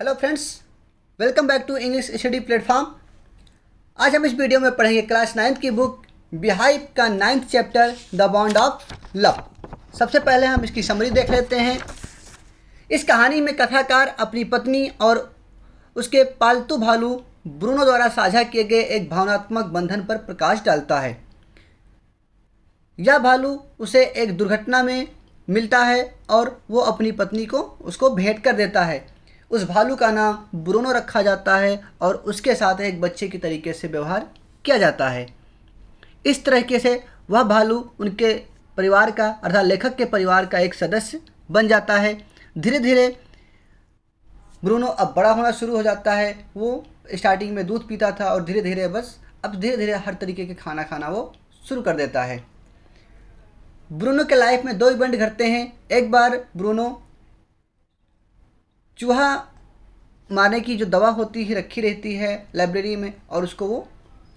Hello friends, welcome back to English study platform. आज हम इस वीडियो में पढ़ेंगे क्लास 9th की बुक बिहाइव का 9th chapter the bond of love. सबसे पहले हम इसकी समरी देख लेते हैं। इस कहानी में कथाकार अपनी पत्नी और उसके पालतू भालू ब्रूनो द्वारा साझा किए गए एक भावनात्मक बंधन पर प्रकाश डालता है। यह भालू उसे एक दुर्घटना में मिलता है और वो अपनी पत्नी को उसको भेंट कर देता है। उस भालू का नाम ब्रूनो रखा जाता है और उसके साथ एक बच्चे की तरीके से व्यवहार किया जाता है। इस तरीके से वह भालू उनके परिवार का अर्थात लेखक के परिवार का एक सदस्य बन जाता है। धीरे धीरे ब्रूनो अब बड़ा होना शुरू हो जाता है। वो स्टार्टिंग में दूध पीता था और धीरे धीरे हर तरीके के खाना खाना वो शुरू कर देता है। ब्रूनो के लाइफ में 2 इवेंट घटते हैं। एक बार ब्रूनो चूहा मारने की जो दवा होती है रखी रहती है लाइब्रेरी में और उसको वो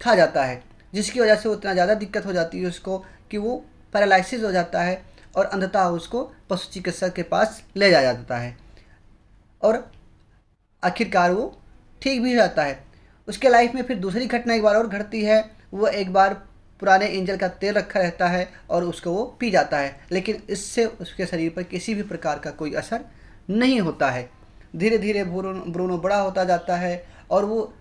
खा जाता है, जिसकी वजह से उतना ज़्यादा दिक्कत हो जाती है उसको कि वो पैरालिसिस हो जाता है और अंततः उसको पशु चिकित्सक के पास ले जाया जाता है और आखिरकार वो ठीक भी हो जाता है। उसके लाइफ में फिर दूसरी घटना एक बार और घटती है। वो एक बार पुराने इंजन का तेल रखा रहता है और उसको वो पी जाता है, लेकिन इससे उसके शरीर पर किसी भी प्रकार का कोई असर नहीं होता है। धीरे धीरे ब्रूनो बड़ा होता जाता है और वो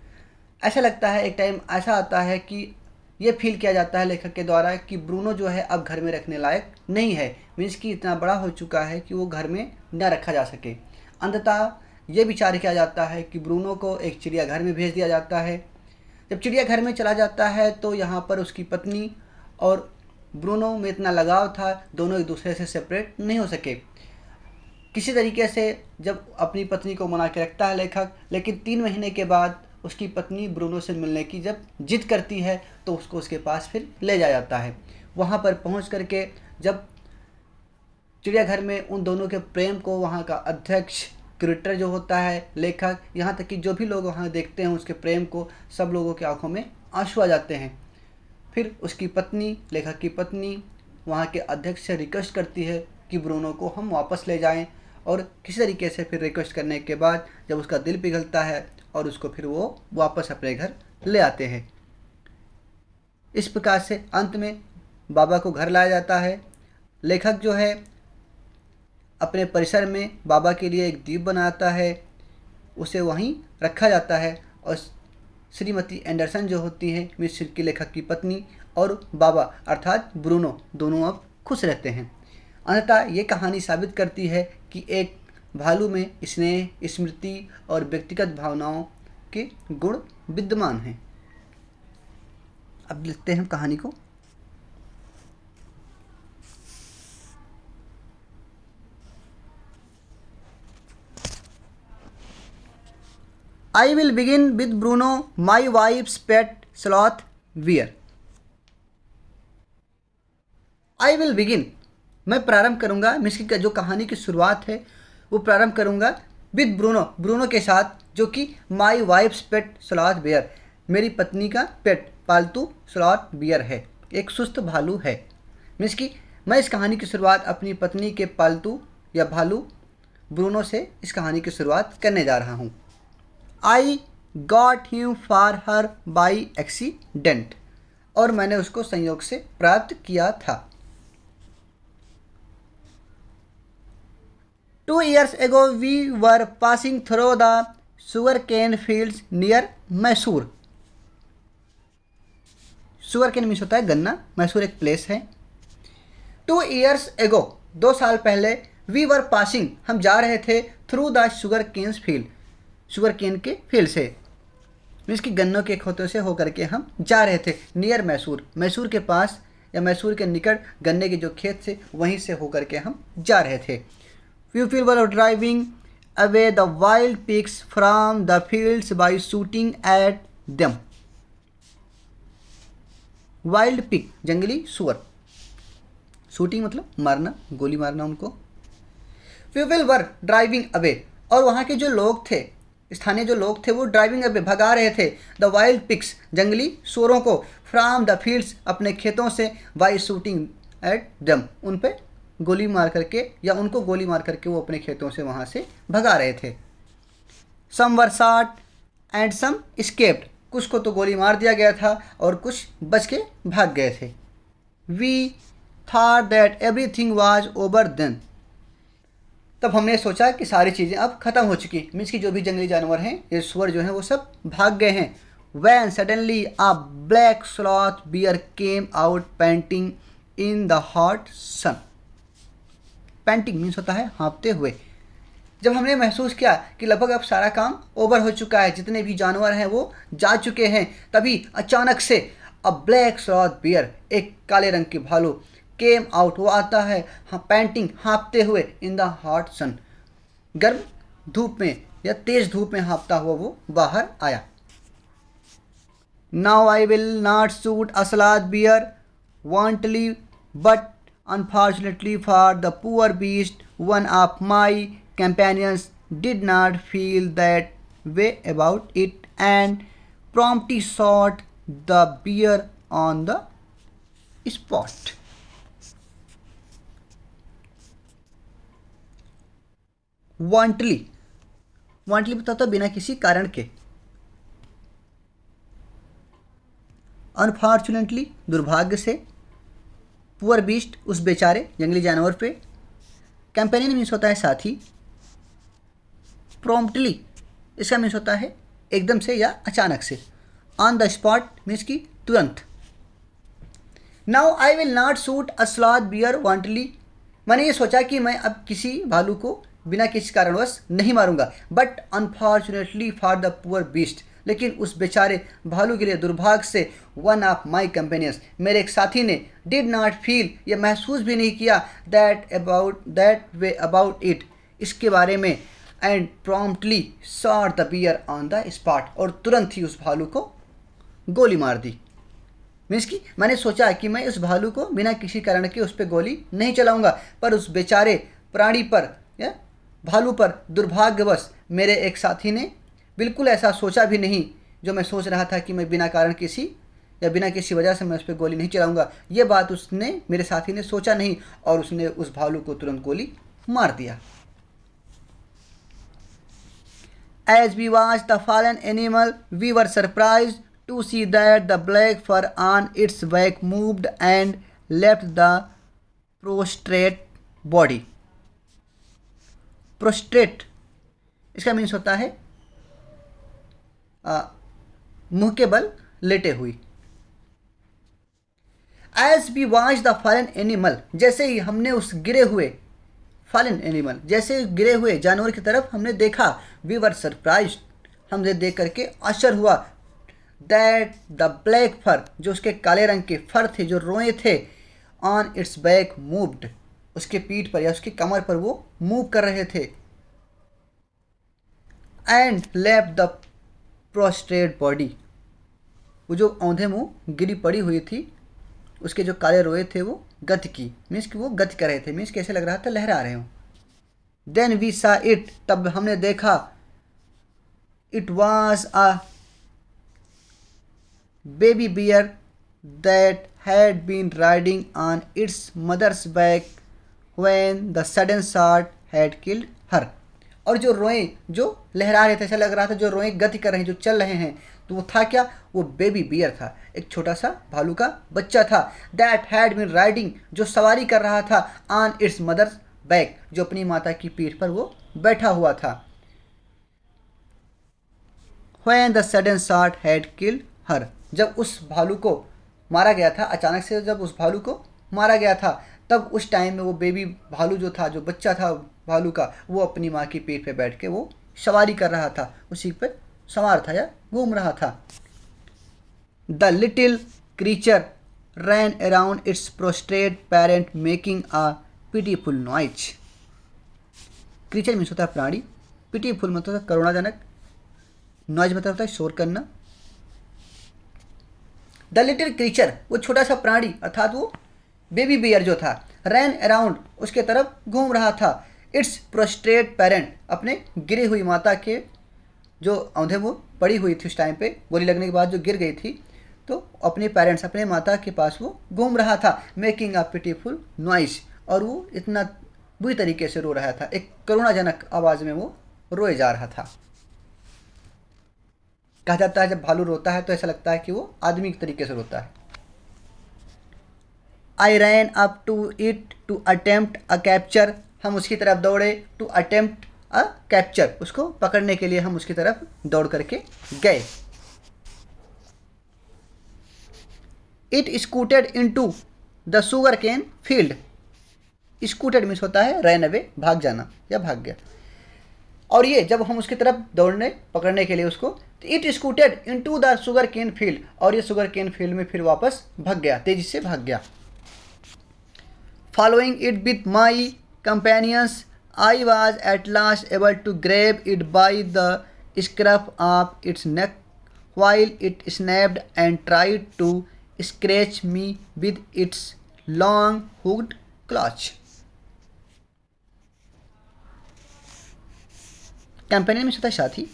ऐसा लगता है, एक टाइम ऐसा आता है कि ये फील किया जाता है लेखक के द्वारा कि ब्रूनो जो है अब घर में रखने लायक नहीं है। मीन्स कि इतना बड़ा हो चुका है कि वो घर में न रखा जा सके। अंततः ये विचार किया जाता है कि ब्रूनो को एक चिड़ियाघर में भेज दिया जाता है। जब चिड़ियाघर में चला जाता है तो यहाँ पर उसकी पत्नी और ब्रूनो में इतना लगाव था, दोनों एक दूसरे से सेपरेट नहीं हो सके। किसी तरीके से जब अपनी पत्नी को मना के रखता है लेखक, लेकिन 3 महीने के बाद उसकी पत्नी ब्रूनो से मिलने की जब जिद करती है तो उसको उसके पास फिर ले जाया जाता है। वहाँ पर पहुँच करके जब चिड़ियाघर में उन दोनों के प्रेम को वहाँ का अध्यक्ष क्यूरेटर जो होता है लेखक, यहाँ तक कि जो भी लोग वहाँ देखते हैं उसके प्रेम को, सब लोगों की आंखों में आंसू आ जाते हैं। फिर उसकी पत्नी, लेखक की पत्नी, वहाँ के अध्यक्ष से रिक्वेस्ट करती है कि ब्रूनो को हम वापस ले जाएं और किसी तरीके से फिर रिक्वेस्ट करने के बाद जब उसका दिल पिघलता है और उसको फिर वो वापस अपने घर ले आते हैं। इस प्रकार से अंत में बाबा को घर लाया जाता है। लेखक जो है अपने परिसर में बाबा के लिए एक द्वीप बनाता है, उसे वहीं रखा जाता है और श्रीमती एंडरसन जो होती हैं मिस्र की लेखक की पत्नी और बाबा अर्थात ब्रूनो दोनों अब खुश रहते हैं। अंततः ये कहानी साबित करती है कि एक भालू में स्नेह, स्मृति और व्यक्तिगत भावनाओं के गुण विद्यमान हैं। अब लिखते हैं कहानी को। I will begin with Bruno, my wife's pet sloth bear. I will begin, मैं प्रारंभ करूंगा। मिस्की का जो कहानी की शुरुआत है वो प्रारंभ करूंगा विद ब्रूनो, ब्रूनो के साथ, जो कि my wife's pet sloth bear, मेरी पत्नी का पेट पालतू स्लॉथ बियर है, एक सुस्त भालू है। मीन्स कि मैं इस कहानी की शुरुआत अपनी पत्नी के पालतू या भालू ब्रूनो से इस कहानी की शुरुआत करने जा रहा हूँ। I got him for her by accident, और मैंने उसको संयोग से प्राप्त किया था। 2 years ago we were passing through the sugarcane fields near Mysore. sugarcane means होता है गन्ना, मैसूर एक प्लेस है। 2 years ago 2 साल पहले, we were passing हम जा रहे थे, through the sugarcane field sugarcane के फील्ड से, मीन्स कि गन्नों के खेतों से होकर के हम जा रहे थे। नियर मैसूर, मैसूर के पास या मैसूर के निकट गन्ने के जो खेत से वहीं से होकर के हम जा रहे थे। Few people were driving away the wild pigs from the fields by shooting at them. Wild pig जंगली सुअर, शूटिंग मतलब मारना, गोली मारना उनको। People were driving away, और वहाँ के जो लोग थे, स्थानीय जो लोग थे, वो ड्राइविंग अवे भगा रहे थे द वाइल्ड पिग्स जंगली सुअरों को, फ्रॉम द फील्ड्स अपने खेतों से, बाई शूटिंग एट दम उन पे गोली मार करके या उनको गोली मार करके वो अपने खेतों से वहाँ से भगा रहे थे। सम वर शॉट एंड सम escaped, कुछ को तो गोली मार दिया गया था और कुछ बच के भाग गए थे। We thought that everything was over then, तब हमने सोचा कि सारी चीज़ें अब ख़त्म हो चुकी, मीन्स कि जो भी जंगली जानवर हैं, ये सुअर जो हैं वो सब भाग गए हैं। When suddenly a black sloth bear came out panting in the hot sun. Panting means होता है हाँफते हुए। जब हमने महसूस किया कि लगभग अब सारा काम ओवर हो चुका है, जितने भी जानवर हैं वो जा चुके हैं, तभी अचानक से अ ब्लैक स्लॉथ बियर, एक काले रंग की भालू, केम आउट, वो आता है, हाँ, पैंटिंग, हाँफते हुए, इन द हॉट सन, गर्म धूप में या तेज धूप में हाँफता हुआ वो बाहर आया। Now I will not shoot a sloth bear wantonly, but unfortunately for the poor beast one of my companions did not feel that way about it and promptly shot the bear on the spot. वांटली, वांटली बताता बिना किसी कारण के। Unfortunately, दुर्भाग्य से। Poor beast, उस बेचारे जंगली जानवर पे। कंपेनियन मीन्स होता है साथी। प्रॉम्प्टली, इसका मीन्स होता है एकदम से या अचानक से। ऑन द स्पॉट मीन्स की तुरंत। Now I will not shoot a sloth bear wantonly, मैंने ये सोचा कि मैं अब किसी भालू को बिना किसी कारणवश नहीं मारूंगा। But unfortunately for the poor beast, लेकिन उस बेचारे भालू के लिए दुर्भाग्य से, वन ऑफ माई कंपेनियंस, मेरे एक साथी ने, डिड नॉट फील, ये महसूस भी नहीं किया, दैट वे अबाउट इट, इसके बारे में, and promptly shot the bear on the spot, और तुरंत ही उस भालू को गोली मार दी। मीन्स कि मैंने सोचा कि मैं उस भालू को बिना किसी कारण के उस पर गोली नहीं चलाऊंगा, पर उस बेचारे प्राणी पर या भालू पर दुर्भाग्यवश मेरे एक साथी ने बिल्कुल ऐसा सोचा भी नहीं जो मैं सोच रहा था कि मैं बिना कारण किसी या बिना किसी वजह से मैं उस पर गोली नहीं चलाऊंगा। ये बात उसने, मेरे साथी ने सोचा नहीं, और उसने उस भालू को तुरंत गोली मार दिया। As we watched the fallen animal, we were surprised to see that the black fur on its back moved and left the prostrate body. Prostrate, इसका मीन्स होता है मुंह के बल लेटे हुई। As we watched the fallen animal, जैसे ही हमने उस गिरे हुए फॉलन एनिमल, जैसे गिरे हुए जानवर की तरफ हमने देखा, वी वर सरप्राइज्ड, हमने देख करके आश्चर्य हुआ, दैट द ब्लैक फर, जो उसके काले रंग के फर थे, जो रोए थे, ऑन इट्स बैक मूव्ड, उसके पीठ पर या उसकी कमर पर वो मूव कर रहे थे, and left the prostate body, वो जो औंधे मुंह गिरी पड़ी हुई थी, उसके जो काले रोए थे वो गति की, मीन्स कि वो गति कर रहे थे, मीन्स कैसे लग रहा था लहरा रहे हों। देन वी सा इट, तब हमने देखा, it was a baby bear that had been riding on its mother's back when the sudden shot had killed her, और जो रोए, जो लहरा रहे थे, ऐसा लग रहा था जो रोए गति कर रहे हैं, जो चल रहे हैं, तो वो था क्या, वो बेबी बियर था, एक छोटा सा भालू का बच्चा था। दैट हैड बीन राइडिंग, जो सवारी कर रहा था, ऑन इट्स मदर्स बैक, जो अपनी माता की पीठ पर वो बैठा हुआ था। When the sudden shot had killed हर, जब उस भालू को मारा गया था, अचानक से जब उस भालू को मारा गया था, तब उस टाइम में वो बेबी भालू जो था, जो बच्चा था भालू का, वो अपनी माँ की पीठ पे बैठ के वो सवारी कर रहा था, उसी पर सवार था या घूम रहा था। The little creature ran around its prostrate parent making a pitiful noise. Creature means होता है प्राणी, पिटीफुल मतलब होता है करुणाजनक, नॉइज मतलब होता है शोर करना। द लिटिल क्रीचर, वो छोटा सा प्राणी अर्थात वो बेबी बियर जो था, रैन अराउंड, उसके तरफ घूम रहा था, इट्स प्रोस्ट्रेट पेरेंट, अपने गिरी हुई माता के, जो औंधे वो पड़ी हुई थी उस टाइम पे, गोली लगने के बाद जो गिर गई थी, तो अपने पेरेंट्स, अपने माता के पास वो घूम रहा था, मेकिंग अ पिटीफुल नॉइज, और वो इतना बुरी तरीके से रो रहा था, एक करुणाजनक आवाज़ में वो रोए जा रहा था। कहा जाता है जब भालू रोता है तो ऐसा लगता है कि वो आदमी के तरीके से रोता है। I ran up to it to attempt a capture, हम उसकी तरफ दौड़े, टू अटेम्प्ट अ कैप्चर, उसको पकड़ने के लिए हम उसकी तरफ दौड़ करके गए। It scooted into the sugar cane field, scooted means होता है रैन अवे, भाग जाना या भाग गया। और ये जब हम उसकी तरफ दौड़ने पकड़ने के लिए उसको, तो it scooted into the sugar cane field, और ये शुगर केन फील्ड में फिर वापस भाग गया, तेजी से भाग गया। Following it with my companions I was at last able to grab it by the scruff of its neck while it snapped and tried to scratch me with its long hooked claws. Companion means होता है साथी,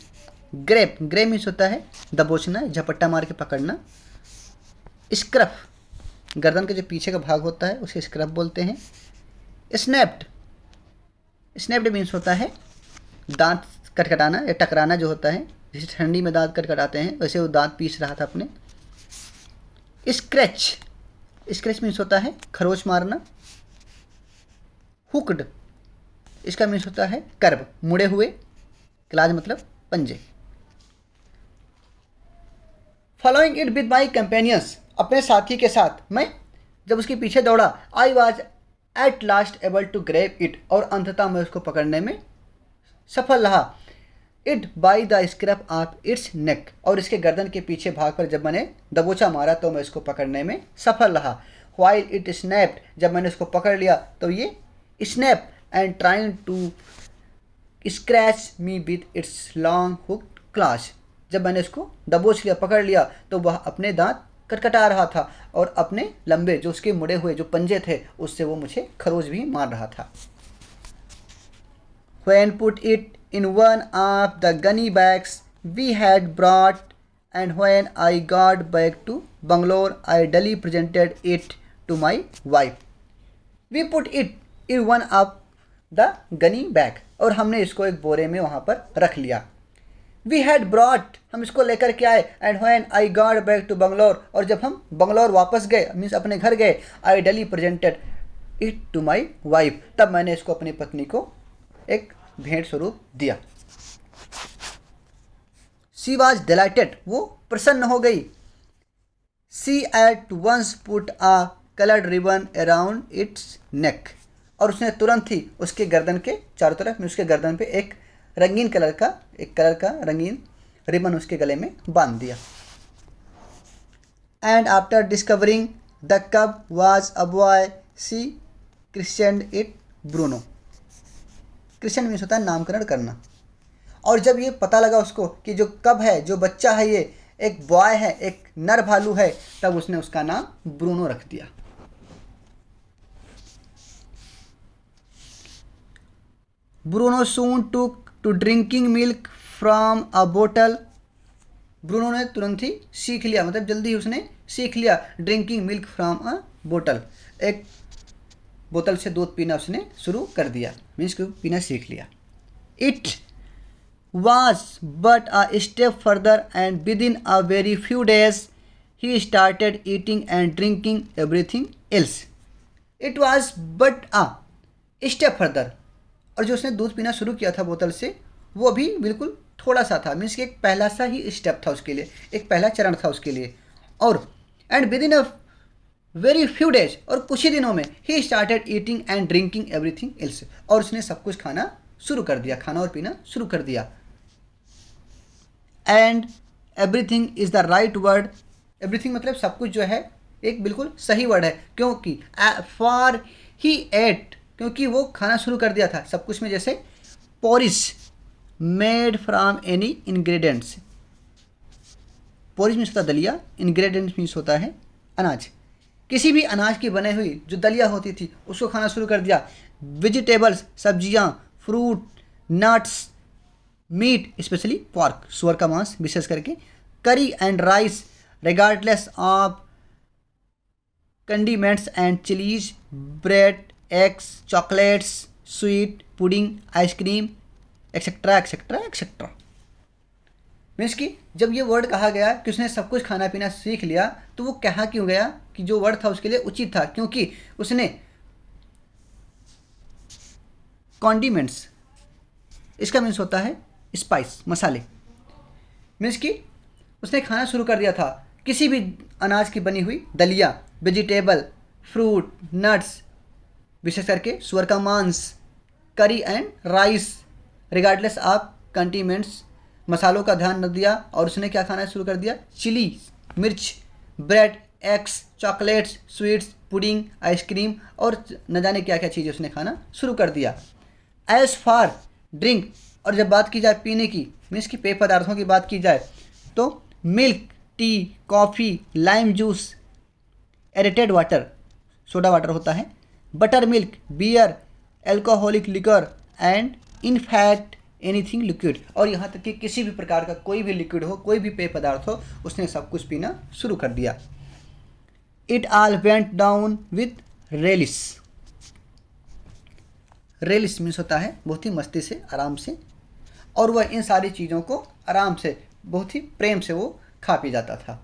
grape grape means होता है दबोचना, झपट्टा मार के पकड़ना, scruff गर्दन के जो पीछे का भाग होता है उसे स्क्रफ बोलते हैं। स्नैप्ड स्नैप्ड मीन्स होता है दांत कटकटाना या टकराना जो होता है, जैसे ठंडी में दांत कटकटाते हैं वैसे वो दांत पीस रहा था अपने। स्क्रैच स्क्रैच मीन्स होता है खरोच मारना। हुक्ड इसका मीन्स होता है कर्व, मुड़े हुए। क्लाज मतलब पंजे। Following it with my companions, अपने साथी के साथ मैं जब उसके पीछे दौड़ा, I was at last able to grab it, और अंततः मैं उसको पकड़ने में सफल रहा। It by the scrap of its neck, और इसके गर्दन के पीछे भाग कर जब मैंने दबोचा मारा तो मैं इसको पकड़ने में सफल रहा। व्हाइल इट स्नैप्ड, जब मैंने इसको पकड़ लिया तो ये snap and trying to scratch me with its long hooked claws, जब मैंने इसको दबोच लिया पकड़ लिया तो वह अपने दांत कटकटा रहा था और अपने लंबे जो उसके मुड़े हुए जो पंजे थे उससे वो मुझे खरोच भी मार रहा था। When put it in one of the gunny bags we had brought, and when I got back to Bangalore, I duly presented it to my wife. We put it in one of the gunny bag, और हमने इसको एक बोरे में वहाँ पर रख लिया। We had brought, हम इसको लेकर के आए, and when I got back to Bangalore, और जब हम बंगलौर वापस गए मीन्स अपने घर गए, I duly presented it to my wife, तब मैंने इसको अपनी पत्नी को एक भेंट स्वरूप दिया। शी वॉज डिलाइटेड, वो प्रसन्न हो गई। She at once put a coloured ribbon around its neck, और उसने तुरंत ही उसके गर्दन के चारों तरफ में उसके गर्दन पे एक कलर का रंगीन रिबन उसके गले में बांध दिया। And after discovering the cub was a boy she christened it Bruno, christen means होता है नामकरण करना, और जब ये पता लगा उसको कि जो कब है जो बच्चा है ये एक बॉय है, एक नर भालू है, तब उसने उसका नाम ब्रूनो रख दिया। Bruno soon took to drinking milk from a bottle, Bruno ने तुरंत ही सीख लिया, मतलब जल्दी उसने सीख लिया drinking milk from a bottle, एक बोतल से दूध पीना उसने शुरू कर दिया, मीन्स कि पीना सीख लिया। It was but a step further and with in a very few days he started eating and drinking everything else. It was but a step further, और जो उसने दूध पीना शुरू किया था बोतल से वो भी बिल्कुल थोड़ा सा था, मीन्स कि एक पहला सा ही स्टेप था उसके लिए, एक पहला चरण था उसके लिए। और and with in a very few days, और कुछ ही दिनों में he started eating and drinking everything else, और उसने सब कुछ खाना शुरू कर दिया, खाना और पीना शुरू कर दिया। And everything is the right word, everything मतलब सब कुछ जो है एक बिल्कुल सही वर्ड है, क्योंकि फॉर ही एट, क्योंकि वो खाना शुरू कर दिया था सब कुछ में, जैसे porridge made from any ingredients, porridge means होता दलिया, इंग्रेडिएंट्स मीन्स होता है अनाज, किसी भी अनाज की बने हुई जो दलिया होती थी उसको खाना शुरू कर दिया। वेजिटेबल्स सब्जियां, fruit, nuts, meat specially pork सुअर का मांस विशेष करके, curry and rice regardless of condiments and chilies, bread, eggs, chocolates, sweet, pudding, ice cream, etcetera etcetera etcetera. Means कि जब ये वर्ड कहा गया कि उसने सब कुछ खाना पीना सीख लिया, तो वो कहा क्यों गया कि जो वर्ड था उसके लिए उचित था, क्योंकि उसने कॉन्डिमेंट्स, इसका मीन्स होता है स्पाइस, मसाले, मीन्स कि उसने खाना शुरू कर दिया था किसी भी अनाज की बनी हुई दलिया, वेजिटेबल, फ्रूट, नट्स, विशेष करके सुअर का मांस, करी एंड राइस, रिगार्डलेस ऑफ कंटीमेंट्स, मसालों का ध्यान न दिया और उसने क्या खाना शुरू कर दिया, चिली, मिर्च, bread, eggs, chocolates, sweets, pudding, ice cream और न जाने क्या क्या चीज़ें उसने खाना शुरू कर दिया। एज फार ड्रिंक, और जब बात की जाए पीने की, मीन्स की पेय पदार्थों की बात की जाए, तो milk, tea, coffee, lime juice, aerated water, soda water होता है, butter milk, beer, alcoholic liquor and in fact anything liquid, और यहाँ तक कि किसी भी प्रकार का कोई भी लिक्विड हो, कोई भी पेय पदार्थ हो, उसने सब कुछ पीना शुरू कर दिया। It all went down with Ryle's. Ryle's means होता है बहुत ही मस्ती से, आराम से, और वह इन सारी चीज़ों को आराम से, बहुत ही प्रेम से वो खा पी जाता था।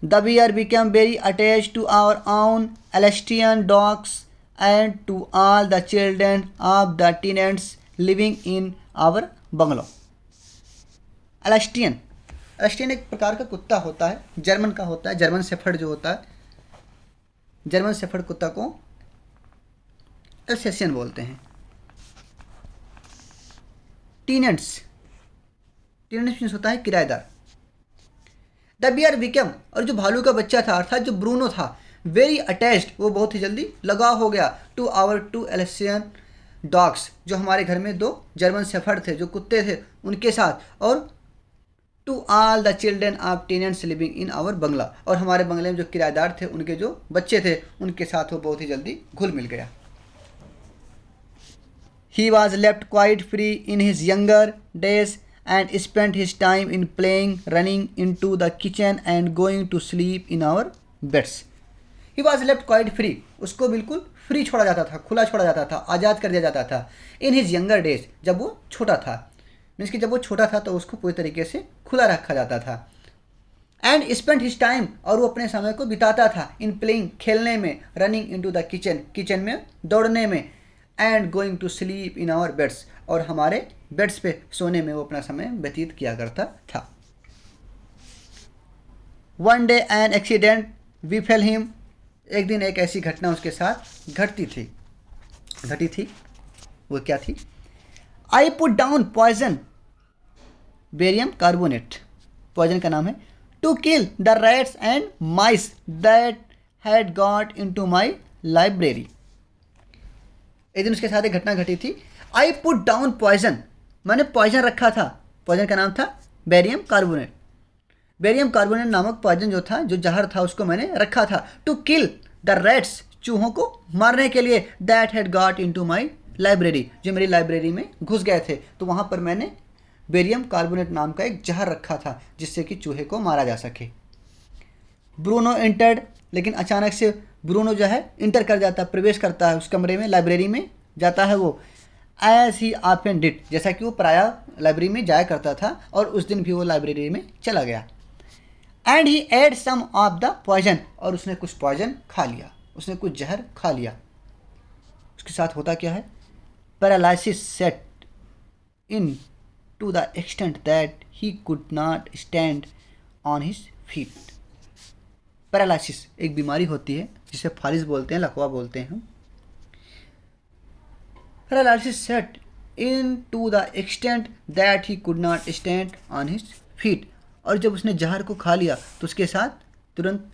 The bear became very attached to our own Alsatian dogs and to all the children of the tenants living in our bungalow. Alsatian, Alsatian एक प्रकार का कुत्ता होता है, जर्मन का होता है, जर्मन शेफर्ड जो होता है, जर्मन शेफर्ड कुत्ता को एल्सेशियन बोलते हैं। टीनेंट्स, टीनेंट्स मीन्स होता है किराएदार। द बियर बिकम, और जो भालू का बच्चा था अर्थात जो ब्रूनो था, वेरी अटैच्ड, वो बहुत ही जल्दी लगाव हो गया, to our two Alsatian dogs, जो हमारे घर में दो जर्मन शेफर्ड थे, जो कुत्ते थे उनके साथ, और to all the children of tenants living in our bungalow, और हमारे बंगले में जो किराएदार थे उनके जो बच्चे थे उनके साथ वो बहुत ही जल्दी घुल मिल गया। He was left quite free in his younger days and spent his time in playing, running into the kitchen and going to sleep in our beds. He was left quite free. उसको बिल्कुल free छोड़ा जाता था, खुला छोड़ा जाता था, आज़ाद कर दिया जाता था। In his younger days, जब वो छोटा था, मीन्स कि जब वो छोटा था तो उसको पूरी तरीके से खुला रखा जाता था। एंड स्पेंड हिज टाइम, और वो अपने समय को बिताता था, इन प्लेइंग, खेलने में, running into the kitchen, kitchen में दौड़ने में, and going to sleep in our beds, और हमारे बेड्स पे सोने में वो अपना समय व्यतीत किया करता था। One day an accident befell him, एक दिन एक ऐसी घटना उसके साथ घटी थी। वो क्या थी? I put down poison, barium carbonate, poison का नाम है, to kill the rats and mice that had got into my library. एक दिन उसके साथ एक घटना घटी थी। आई पुट डाउन पॉइजन, मैंने पॉइजन रखा था, पॉइजन का नाम था बेरियम कार्बोनेट। बेरियम कार्बोनेट नामक पॉइजन जो था, जो जहर था, उसको मैंने रखा था, टू किल द रैट्स, चूहों को मारने के लिए, that had got into my library, जो मेरी लाइब्रेरी में घुस गए थे, तो वहाँ पर मैंने बेरियम कार्बोनेट नाम का एक जहर रखा था जिससे कि चूहे को मारा जा सके। ब्रूनो एंटर्ड, लेकिन अचानक से ब्रूनो जो है इंटर कर जाता है, प्रवेश करता है उस कमरे में, लाइब्रेरी में जाता है वो, एज ही ऑफन डिड, जैसा कि वो प्रायः लाइब्रेरी में जाया करता था, और उस दिन भी वो लाइब्रेरी में चला गया। And he ate some of the poison, और उसने कुछ पॉइजन खा लिया, उसने कुछ जहर खा लिया। उसके साथ होता क्या है? Paralysis set in to the extent that he could not stand on his feet. Paralysis एक बीमारी होती है जिसे फालिस बोलते हैं, लकवा बोलते हैं हम। Paralysis set in to the extent that he could not stand on his feet, और जब उसने जहर को खा लिया तो उसके साथ तुरंत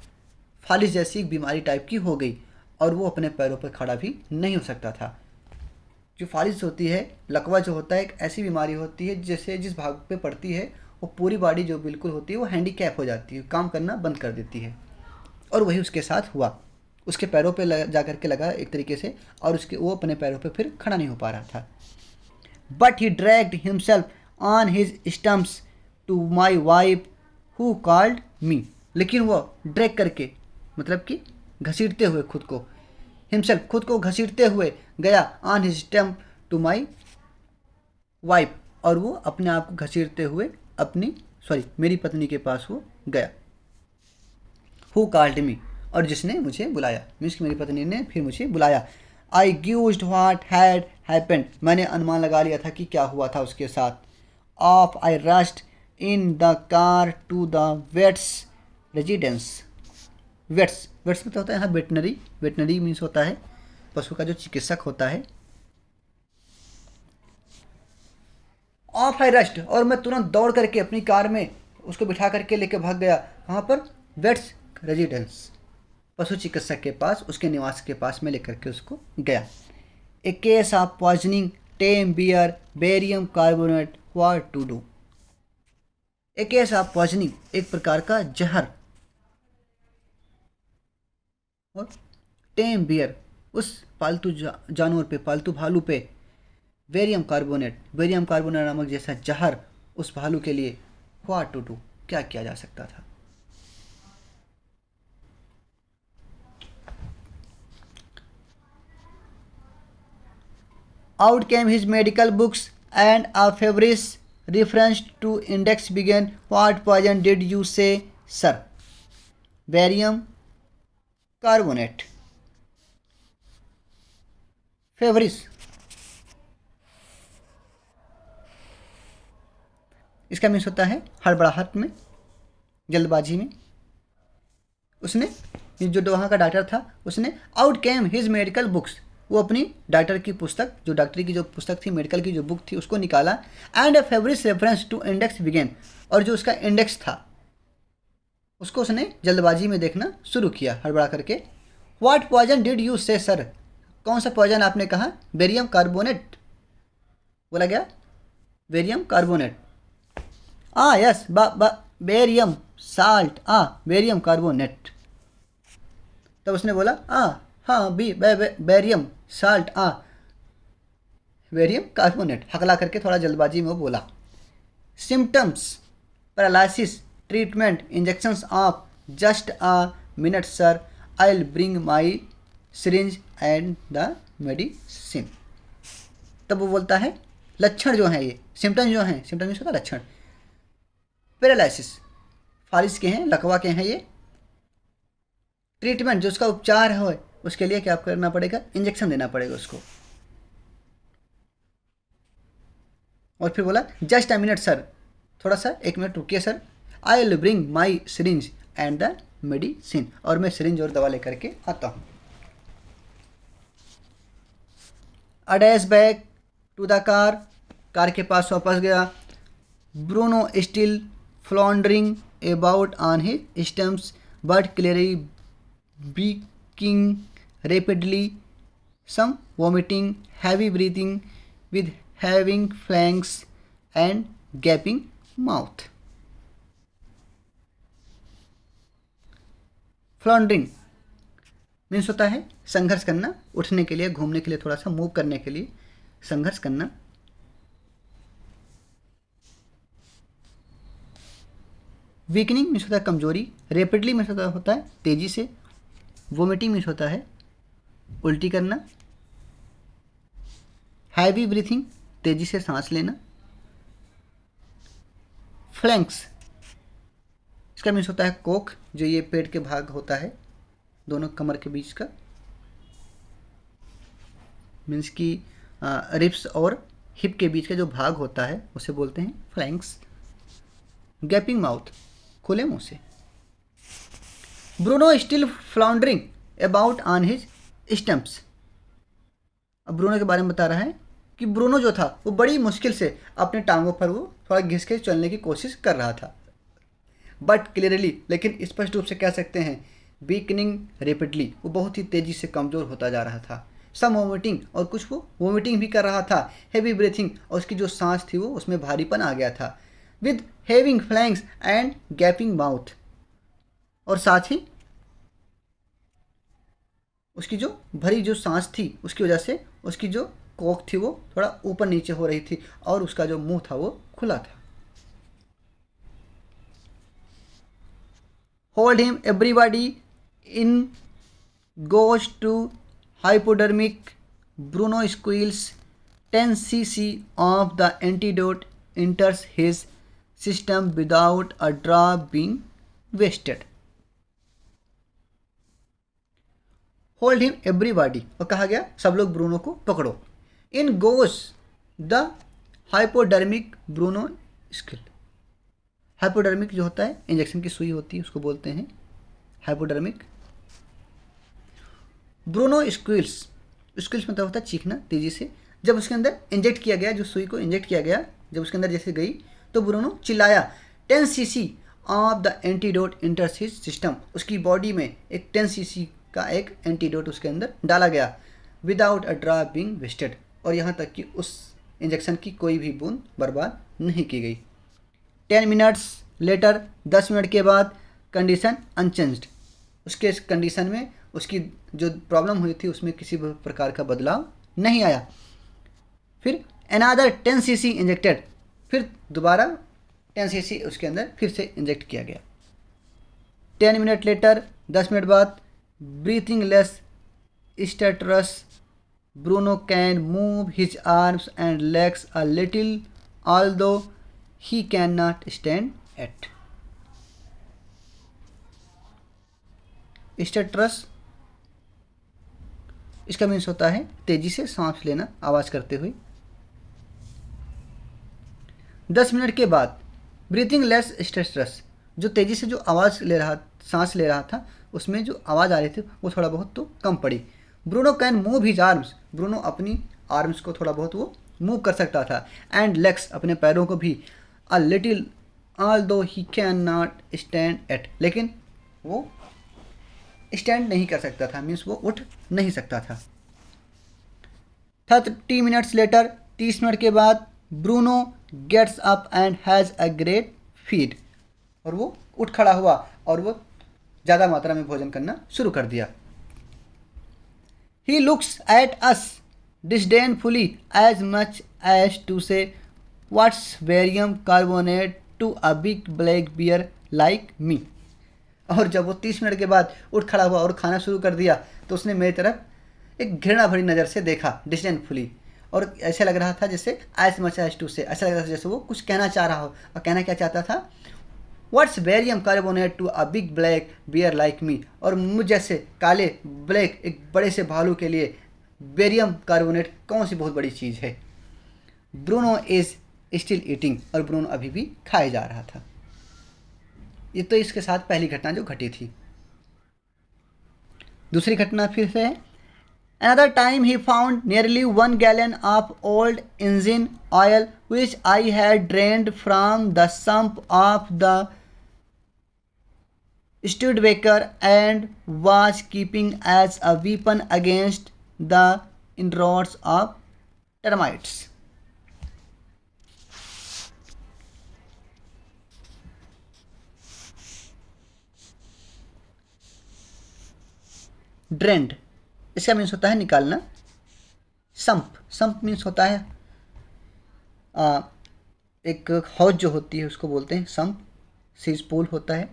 फालिस जैसी एक बीमारी टाइप की हो गई, और वो अपने पैरों पर खड़ा भी नहीं हो सकता था। जो फालिस होती है, लकवा जो होता है, एक ऐसी बीमारी होती है जैसे जिस भाग पे पड़ती है वो पूरी बॉडी जो बिल्कुल होती है वो हैंडीकैप हो जाती है, काम करना बंद कर देती है, और वही उसके साथ हुआ। उसके पैरों पे जा कर के लगा एक तरीके से, और वो अपने पैरों पे फिर खड़ा नहीं हो पा रहा था। But he dragged himself on his stumps to my wife who called me, लेकिन वो ड्रैग करके, मतलब कि घसीटते हुए खुद को, हिमसेल्फ खुद को घसीटते हुए गया, on his stump to my wife, और वो अपने आप को घसीटते हुए मेरी पत्नी के पास वो गया। हु कॉल्ड मी, और जिसने मुझे बुलाया, मीन्स कि मेरी पत्नी ने फिर मुझे बुलाया। आई ग्यूज्ड व्हाट हैड हैपेंड, मैंने अनुमान लगा लिया था कि क्या हुआ था उसके साथ। Off I rushed in the car to the vet's residence. Vets vets मतलब होता है यहाँ वेटनरी, वेटनरी मीन्स होता है पशु का जो चिकित्सक होता है। ऑफ आई रश्ड, और मैं तुरंत दौड़ करके अपनी कार में उसको बिठा करके लेके भाग गया। वहाँ पर वेट्स रेजिडेंस, पशु चिकित्सक के पास, उसके निवास के पास में लेकर के उसको गया। A case of poisoning tame bear barium carbonate, what to do. A case of poisoning, एक प्रकार का जहर, और टेम बियर, उस पालतू जानवर पे, पालतू भालू पे, बेरियम कार्बोनेट नामक जैसा जहर उस भालू के लिए, व्हाट टू डू, क्या किया जा सकता था। Out came his medical books and a feverish reference to index began. What poison did you say, sir? Barium carbonate. Feverish, इसका मीन्स होता है हड़बड़ाहट में, जल्दबाजी में। उसने, जो वहाँ का डॉक्टर था, उसने आउट केम हिज मेडिकल बुक्स, वो अपनी डॉक्टर की पुस्तक, जो डॉक्टरी की जो पुस्तक थी, मेडिकल की जो बुक थी, उसको निकाला। And a favourite reference to index began, और जो उसका इंडेक्स था उसको उसने जल्दबाजी में देखना शुरू किया, हड़बड़ा करके। व्हाट पॉइजन डिड यू से, सर, कौन सा पॉइजन आपने कहा। बेरियम कार्बोनेट बोला गया, barium carbonate. Yes, barium salt, barium carbonate. तब उसने बोला हाँ बेरियम साल्ट, बेरियम कार्बोनेट, हकला करके थोड़ा जल्दबाजी में वो बोला। Symptoms paralysis, treatment injections of just a minute sir, I will bring my syringe and the medicine. तब वो बोलता है लक्षण जो हैं, ये सिम्टम जो हैं, सिम्टम मीन्स होता है लक्षण। पैरालिसिस फालिस के हैं, लकवा के हैं ये। ट्रीटमेंट जो उसका उपचार है, उसके लिए क्या करना पड़ेगा, इंजेक्शन देना पड़ेगा उसको। और फिर बोला जस्ट अ मिनट सर, थोड़ा सा 1 मिनट रुकिए sir, I will bring my syringe and the medicine, और मैं सिरिंज और दवा लेकर के आता हूँ। A dash back to the car के पास वापस गया। Bruno still floundering about on his stumps but clearly weakening rapidly, some vomiting, heavy breathing with having flanks and gaping mouth. Floundering means होता है संघर्ष करना, उठने के लिए, घूमने के लिए, थोड़ा सा मूव करने के लिए संघर्ष करना। वीकनिंग मीन्स होता है कमजोरी। रेपिडली मीन्स होता है तेजी से। वोमिटिंग मीन्स होता है उल्टी करना। हैवी ब्रीथिंग तेजी से सांस लेना। फ्लैंक्स इसका मीन्स होता है कोख, जो ये पेट के भाग होता है, दोनों कमर के बीच का, मीन्स की रिप्स और हिप के बीच का जो भाग होता है उसे बोलते हैं फ्लैंक्स। गैपिंग माउथ, खुले मुंह से। Bruno still floundering about on his stumps. अब ब्रूनो के बारे में बता रहा है कि ब्रूनो जो था वो बड़ी मुश्किल से अपने टांगों पर वो थोड़ा घिस के चलने की कोशिश कर रहा था। बट क्लियरली, लेकिन स्पष्ट रूप से कह सकते हैं, वीकनिंग रेपिडली, वो बहुत ही तेज़ी से कमज़ोर होता जा रहा था। सम वोमिटिंग, और कुछ वो वोमिटिंग भी कर रहा था। हैवी ब्रीथिंग, और उसकी जो सांस थी वो उसमें भारीपन आ गया था। With having flanks and gapping mouth, और साथ ही उसकी जो भरी जो सांस थी उसकी वजह से उसकी जो कोख थी वो थोड़ा ऊपर नीचे हो रही थी, और उसका जो मुंह था वो खुला था। Hold him, everybody in goes to hypodermic, Bruno squeals 10 cc of the antidote enters his system without a drop being wasted. Hold him everybody, और कहा गया सब लोग ब्रूनो को पकड़ो. इन goes the hypodermic Bruno skill. Hypodermic जो होता है इंजेक्शन की सुई होती है उसको बोलते हैं हाइपोडर्मिक. ब्रूनो स्क्विल्स, स्क्विल्स मतलब होता है चीखना तेजी से. जब उसके अंदर इंजेक्ट किया गया, जो सुई को इंजेक्ट किया गया, जब उसके अंदर जैसे गई तो ब्रूनो चिल्लाया. 10 cc of the antidote इंटर्स his system. उसकी बॉडी में एक 10 cc का एक एंटीडोट उसके अंदर डाला गया. Without a drop being wasted, और यहाँ तक कि उस इंजेक्शन की कोई भी बूंद बर्बाद नहीं की गई. 10 मिनट्स लेटर, 10 मिनट के बाद कंडीशन अनचेंज्ड. उसके कंडीशन में उसकी जो प्रॉब्लम हुई थी उसमें किसी भी प्रकार का बदलाव नहीं आया. फिर अनदर 10 cc इंजेक्टेड, फिर दोबारा 10 cc उसके अंदर फिर से इंजेक्ट किया गया. 10 मिनट लेटर, 10 मिनट बाद breathing less stertorous, Bruno can move his arms and legs a little although he can not stand at. Stertorous इसका मीन्स होता है तेजी से सांस लेना आवाज़ करते हुए. 10 मिनट के बाद ब्रीथिंग लेस स्टेटरस, जो तेज़ी से जो आवाज़ ले रहा, सांस ले रहा था, उसमें जो आवाज़ आ रही थी वो थोड़ा बहुत तो कम पड़ी. Bruno can move his arms, Bruno अपनी आर्म्स को थोड़ा बहुत वो मूव कर सकता था. एंड लेग्स, अपने पैरों को भी. अ little although he can not stand eight, लेकिन वो स्टैंड नहीं कर सकता था, मीन्स वो उठ नहीं सकता था. 30 मिनट्स लेटर, 30 मिनट के बाद Bruno gets up and has a great feed, और वो उठ खड़ा हुआ और वो ज़्यादा मात्रा में भोजन करना शुरू कर दिया. He looks at us disdainfully as much as to say what's barium carbonate to a big black bear like me. और जब वो 30 मिनट के बाद उठ खड़ा हुआ और खाना शुरू कर दिया तो उसने मेरी तरफ एक घृणा भरी नज़र से देखा, डिसडेनफुली, और ऐसा लग रहा था जैसे एज मच एज टू से, ऐसा लग रहा था जैसे वो कुछ कहना चाह रहा हो. और कहना क्या चाहता था? What's barium carbonate to a big black bear like me, और मुझ जैसे काले ब्लैक एक बड़े से भालू के लिए बेरियम कार्बोनेट कौन सी बहुत बड़ी चीज़ है. ब्रूनो इज स्टिल ईटिंग, और ब्रूनो अभी भी खाए जा रहा था. ये तो इसके साथ पहली घटना जो घटी थी. दूसरी घटना फिर से है. Another time he found nearly 1 gallon of old engine oil which I had drained from the sump of the Studebaker and was keeping as a weapon against the inroads of termites. Drained इसका means होता है निकालना. Sump, sump means होता है एक हौज जो होती है उसको बोलते हैं संप. सीज पूल होता है.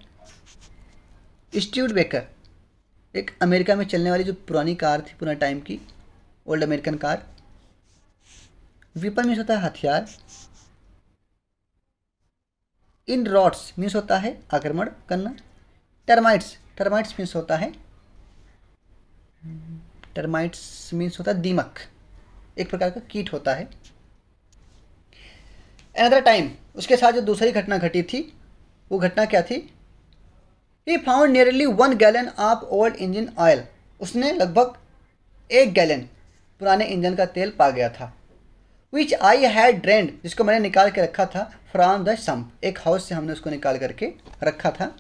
स्टूडेबेकर एक अमेरिका में चलने वाली जो पुरानी कार थी, पुराने टाइम की old American car. Weapon means होता है हथियार. इन रॉड्स मीन्स होता है आक्रमण करना. टर्माइट्स, टर्माइट्स मीन्स होता है, टर्माइट्स मीन्स होता है दीमक, एक प्रकार का कीट होता है. अनदर टाइम, उसके साथ जो दूसरी घटना घटी थी वो घटना क्या थी? He found nearly 1 gallon of old engine oil, उसने लगभग 1 गैलन पुराने इंजन का तेल पा गया था. विच आई हैड ड्रेन्ड, जिसको मैंने निकाल के रखा था. फ्रॉम द सम्प, एक हाउस से हमने उसको निकाल करके रखा था.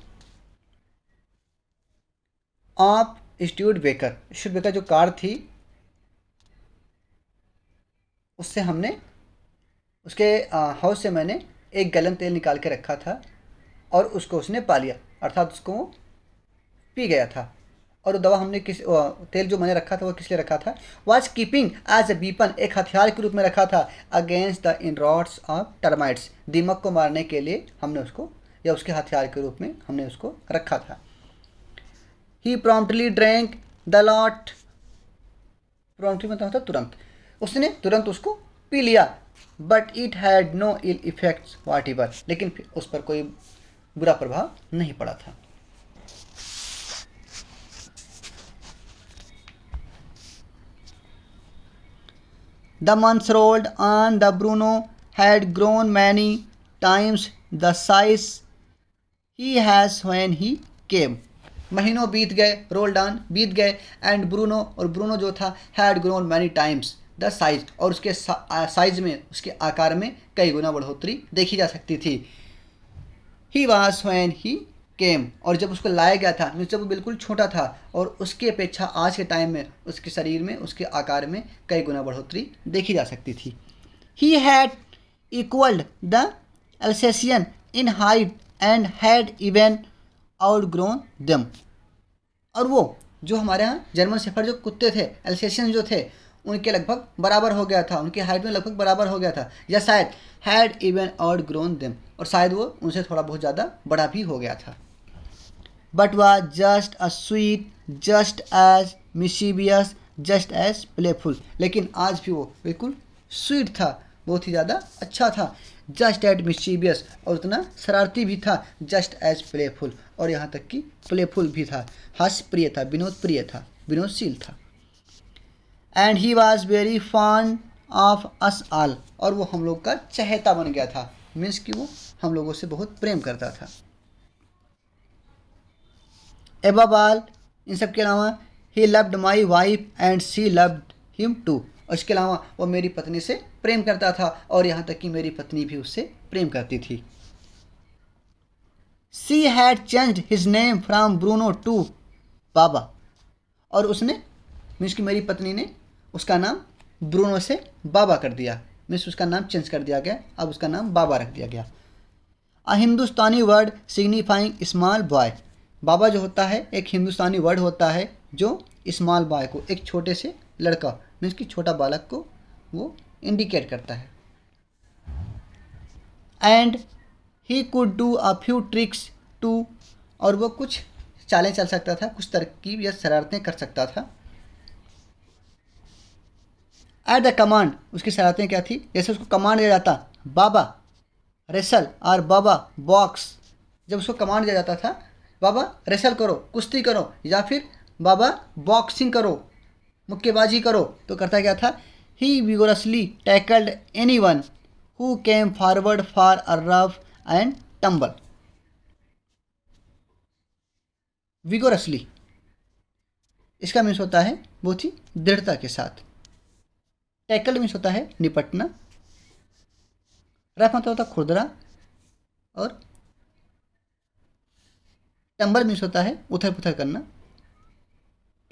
ऑफ स्टूडेबेकर, स्टूडेबेकर जो कार थी उससे हमने, उसके हाउस से मैंने 1 गैलन तेल निकाल के रखा था और उसको उसने पा लिया, अर्थात उसको पी गया था. और दवा हमने किस तेल जो मैंने रखा था वो किस लिए रखा था? Was keeping as a weapon, एक हथियार के रूप में रखा था. Against the inroads of termites, दीमक को मारने के लिए हमने उसको, या उसके हथियार के रूप में हमने उसको रखा था. He promptly drank the lot, promptly मतलब होता तुरंत, उसने तुरंत उसको पी लिया, but it had no ill effects whatever, लेकिन उस पर कोई बुरा प्रभाव नहीं पड़ा था। The months rolled on. The Bruno had grown many times the size he has when he came. महीनों बीत गए, रोल्ड ऑन बीत गए, एंड ब्रूनो, और ब्रूनो जो था had grown many times the size, और उसके साइज में, उसके आकार में कई गुना बढ़ोतरी देखी जा सकती थी। ही वॉज व्हेन ही केम, और जब उसको लाया गया था, जब वो बिल्कुल छोटा था, और उसकी अपेक्षा आज के टाइम में उसके शरीर में, उसके आकार में कई गुना बढ़ोतरी देखी जा सकती थी। He had equalled the Alsatian in height and had even out grown दम, और वो जो हमारे यहाँ जर्मन शेफर्ड जो कुत्ते थे, एल्सेशियन जो थे, उनके लगभग बराबर हो गया था, उनकी हाइट में लगभग बराबर हो गया था, या शायद had even out grown them, और शायद वो उनसे थोड़ा बहुत ज़्यादा बड़ा भी हो गया था। But was just a sweet, just as mischievous, just as playful, लेकिन आज भी वो बिल्कुल स्वीट था, बहुत ही ज़्यादा अच्छा था, जस्ट एज मिशीबियस, और उतना शरारती भी था, जस्ट एज प्लेफुल, और यहाँ तक कि प्लेफुल भी था, हास्य प्रिय था, विनोद प्रिय था, विनोदशील था। And he was very fond of us all, और वो हम लोग का चहेता बन गया था, मीन्स कि वो हम लोगों से बहुत प्रेम करता था। एबव ऑल, इन सब के अलावा, he loved my wife and she loved him too, और इसके अलावा वो मेरी पत्नी से प्रेम करता था, और यहाँ तक कि मेरी पत्नी भी उससे प्रेम करती थी। She had changed his name from Bruno to Baba, और उसने, मीन्स कि मेरी पत्नी ने उसका नाम ब्रूनो से बाबा कर दिया, मीन्स उसका नाम चेंज कर दिया गया, अब उसका नाम बाबा रख दिया गया। अ हिंदुस्तानी वर्ड सिग्निफाइंग स्मॉल बॉय, बाबा जो होता है एक हिंदुस्तानी वर्ड होता है जो स्मॉल बॉय को, एक छोटे से लड़का, मीन्स कि छोटा बालक को वो इंडिकेट करता है। And he could do a few tricks too, और वो कुछ चालें चल सकता था, कुछ तरकीब या शरारतें कर सकता था। एट द कमांड, उसकी शरारतें क्या थी, जैसे उसको कमांड दिया जाता, बाबा रेसल और बाबा बॉक्स, जब उसको कमांड दिया जाता था बाबा रेसल करो, कुश्ती करो, या फिर बाबा बॉक्सिंग करो, मुक्केबाजी करो, तो करता क्या था, he vigorously tackled anyone who came forward for a rough and tumble. Vigorously, इसका मीन्स होता है बहुत ही दृढ़ता के साथ। टैकल मीन्स होता है निपटना, रफ मतलब होता है खुरदरा, और टम्बल मीन्स होता है उथल पुथल करना,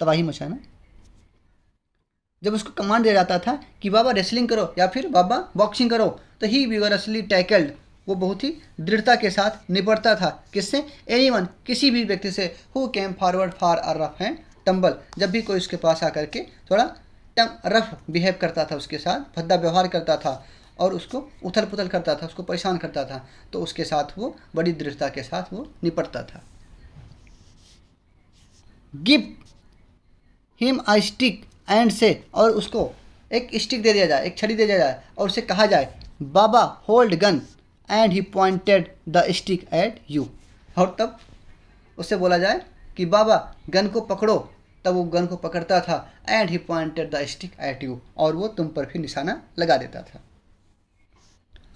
तबाही मचाना। जब उसको कमांड दिया जाता था कि बाबा रेसलिंग करो या फिर बाबा बॉक्सिंग करो, तो ही विगोरसली टैकल्ड, वो बहुत ही दृढ़ता के साथ निपटता था, किससे, एनीवन, किसी भी व्यक्ति से, who came forward for a rough and tumble, जब भी कोई उसके पास आकर के थोड़ा रफ बिहेव करता था, उसके साथ भद्दा व्यवहार करता था, और उसको उथल पुथल करता था, उसको परेशान करता था, तो उसके साथ वो बड़ी दृढ़ता के साथ वो निपटता था। Give him a stick and से, और उसको एक स्टिक दे दिया जाए, एक छड़ी दे दिया जाए, और उसे कहा जाए Baba hold gun, and he pointed the stick at you, और तब उससे बोला जाए कि बाबा गन को पकड़ो, तब वो गन को पकड़ता था, and he pointed the stick at you, और वो तुम पर भी निशाना लगा देता था।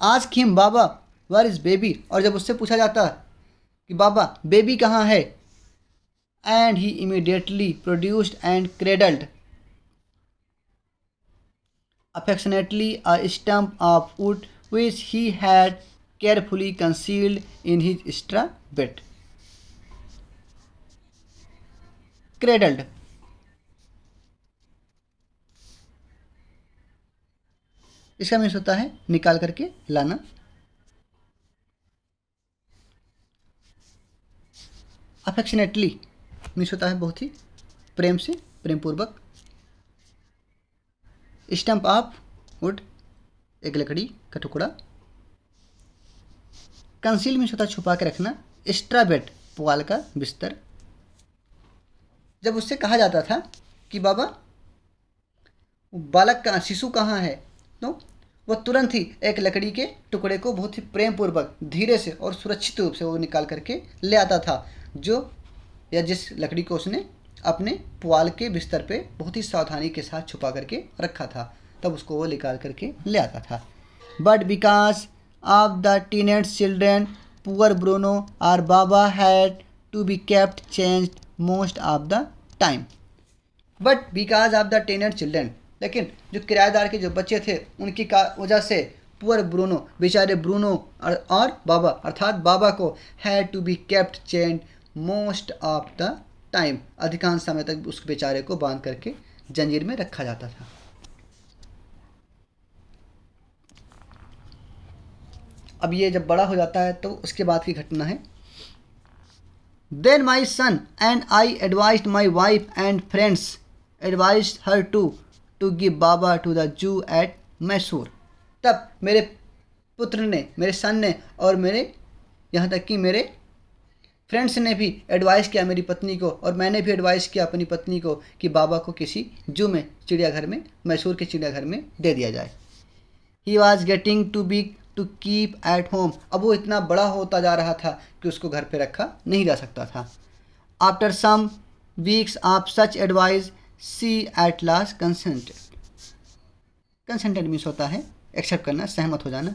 Ask him Baba where is baby, और जब उससे पूछा जाता कि बाबा बेबी कहाँ है, and he immediately produced and cradled affectionately a stump of wood which he had carefully concealed in his straw bed. Cradled, इसका मीन्स होता है निकाल करके लाना। अफेक्शनेटली मीन्स होता है बहुत ही प्रेम से, प्रेम पूर्वक। स्टम्प ऑफ वुड, एक लकड़ी का टुकड़ा। कंसील मीन्स होता है छुपा के रखना। स्ट्रा बेड, पुआल का बिस्तर। जब उससे कहा जाता था कि बाबा बालक का शिशु कहाँ है, तो वह तुरंत ही एक लकड़ी के टुकड़े को बहुत ही प्रेम पूर्वक धीरे से और सुरक्षित रूप से वो निकाल करके ले आता था, जो या जिस लकड़ी को उसने अपने पुआल के बिस्तर पे बहुत ही सावधानी के साथ छुपा करके रखा था, तब उसको वो निकाल करके ले आता था। But because of the teenage children poor Bruno और Baba had to be kept change most of the time. But because of the tenant children, लेकिन जो किराएदार के जो बच्चे थे उनकी वजह से पुअर ब्रूनो, बेचारे ब्रूनो और बाबा अर्थात बाबा को had to be kept change most of the time, अधिकांश समय तक उस बेचारे को बांध करके जंजीर में रखा जाता था। अब ये जब बड़ा हो जाता है तो उसके बाद की घटना है। Then my son and I advised my wife and friends advised her to give Baba to the zoo at Mysore. तब मेरे पुत्र ने, मेरे सन ने और मेरे यहाँ तक कि मेरे फ्रेंड्स ने भी एडवाइस किया मेरी पत्नी को, और मैंने भी एडवाइस किया अपनी पत्नी को कि बाबा को किसी जू में, चिड़ियाघर में, मैसूर के चिड़ियाघर में दे दिया जाए। He was getting too big to keep at home. अब वो इतना बड़ा होता जा रहा था कि उसको घर पे रखा नहीं जा सकता था। After some weeks of such advice she at last consented. Consented means होता है एक्सेप्ट करना, सहमत हो जाना।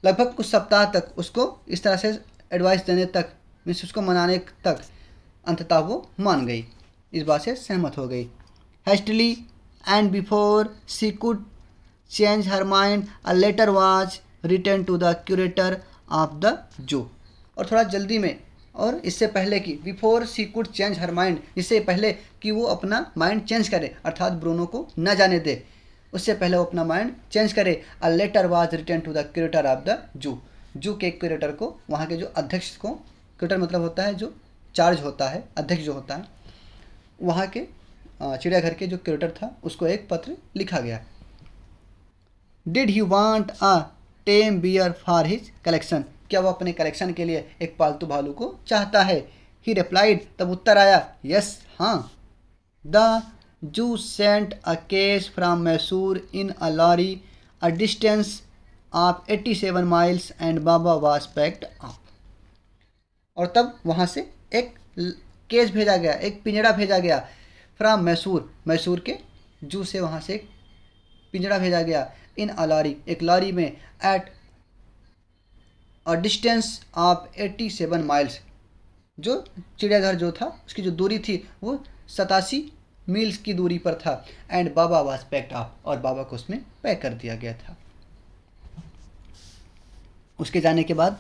लगभग कुछ सप्ताह तक उसको इस तरह से एडवाइस देने तक, मीन्स उसको मनाने तक अंततः वो मान गई, इस बात से सहमत हो गई। Hastily and before she could change her mind a letter was written to the curator of the zoo. और थोड़ा जल्दी में, और इससे पहले कि before she could change her mind, इससे पहले कि वो अपना माइंड चेंज करे अर्थात ब्रूनो को न जाने दे, उससे पहले वो अपना माइंड चेंज करे, a letter was written to the curator of the zoo. Zoo के क्यूरेटर को, वहाँ के जो अध्यक्ष को, क्यूरेटर मतलब होता है जो चार्ज होता है, अध्यक्ष जो होता है, वहाँ के चिड़ियाघर के जो क्यूरेटर था उसको एक पत्र लिखा गया। Did he want a tame bear for his collection. क्या वो अपने कलेक्शन के लिए एक पालतू भालू को चाहता है? ही रिप्लाइड, तब उत्तर आया, यस, हाँ। The zoo sent a cage from Mysore in a lorry a distance of 87 miles and Baba was packed up. और तब वहाँ से एक केस भेजा गया, एक पिंजड़ा भेजा गया फ्रॉम मैसूर, मैसूर के जू से वहाँ से एक पिंजड़ा भेजा गया, इन अ लॉरी, एक लॉरी में, at a distance of 87 miles, जो चिड़ियाघर जो था उसकी जो दूरी थी वो 87 मील्स की दूरी पर था। And Baba was packed up, और बाबा को उसमें पैक कर दिया गया था। उसके जाने के बाद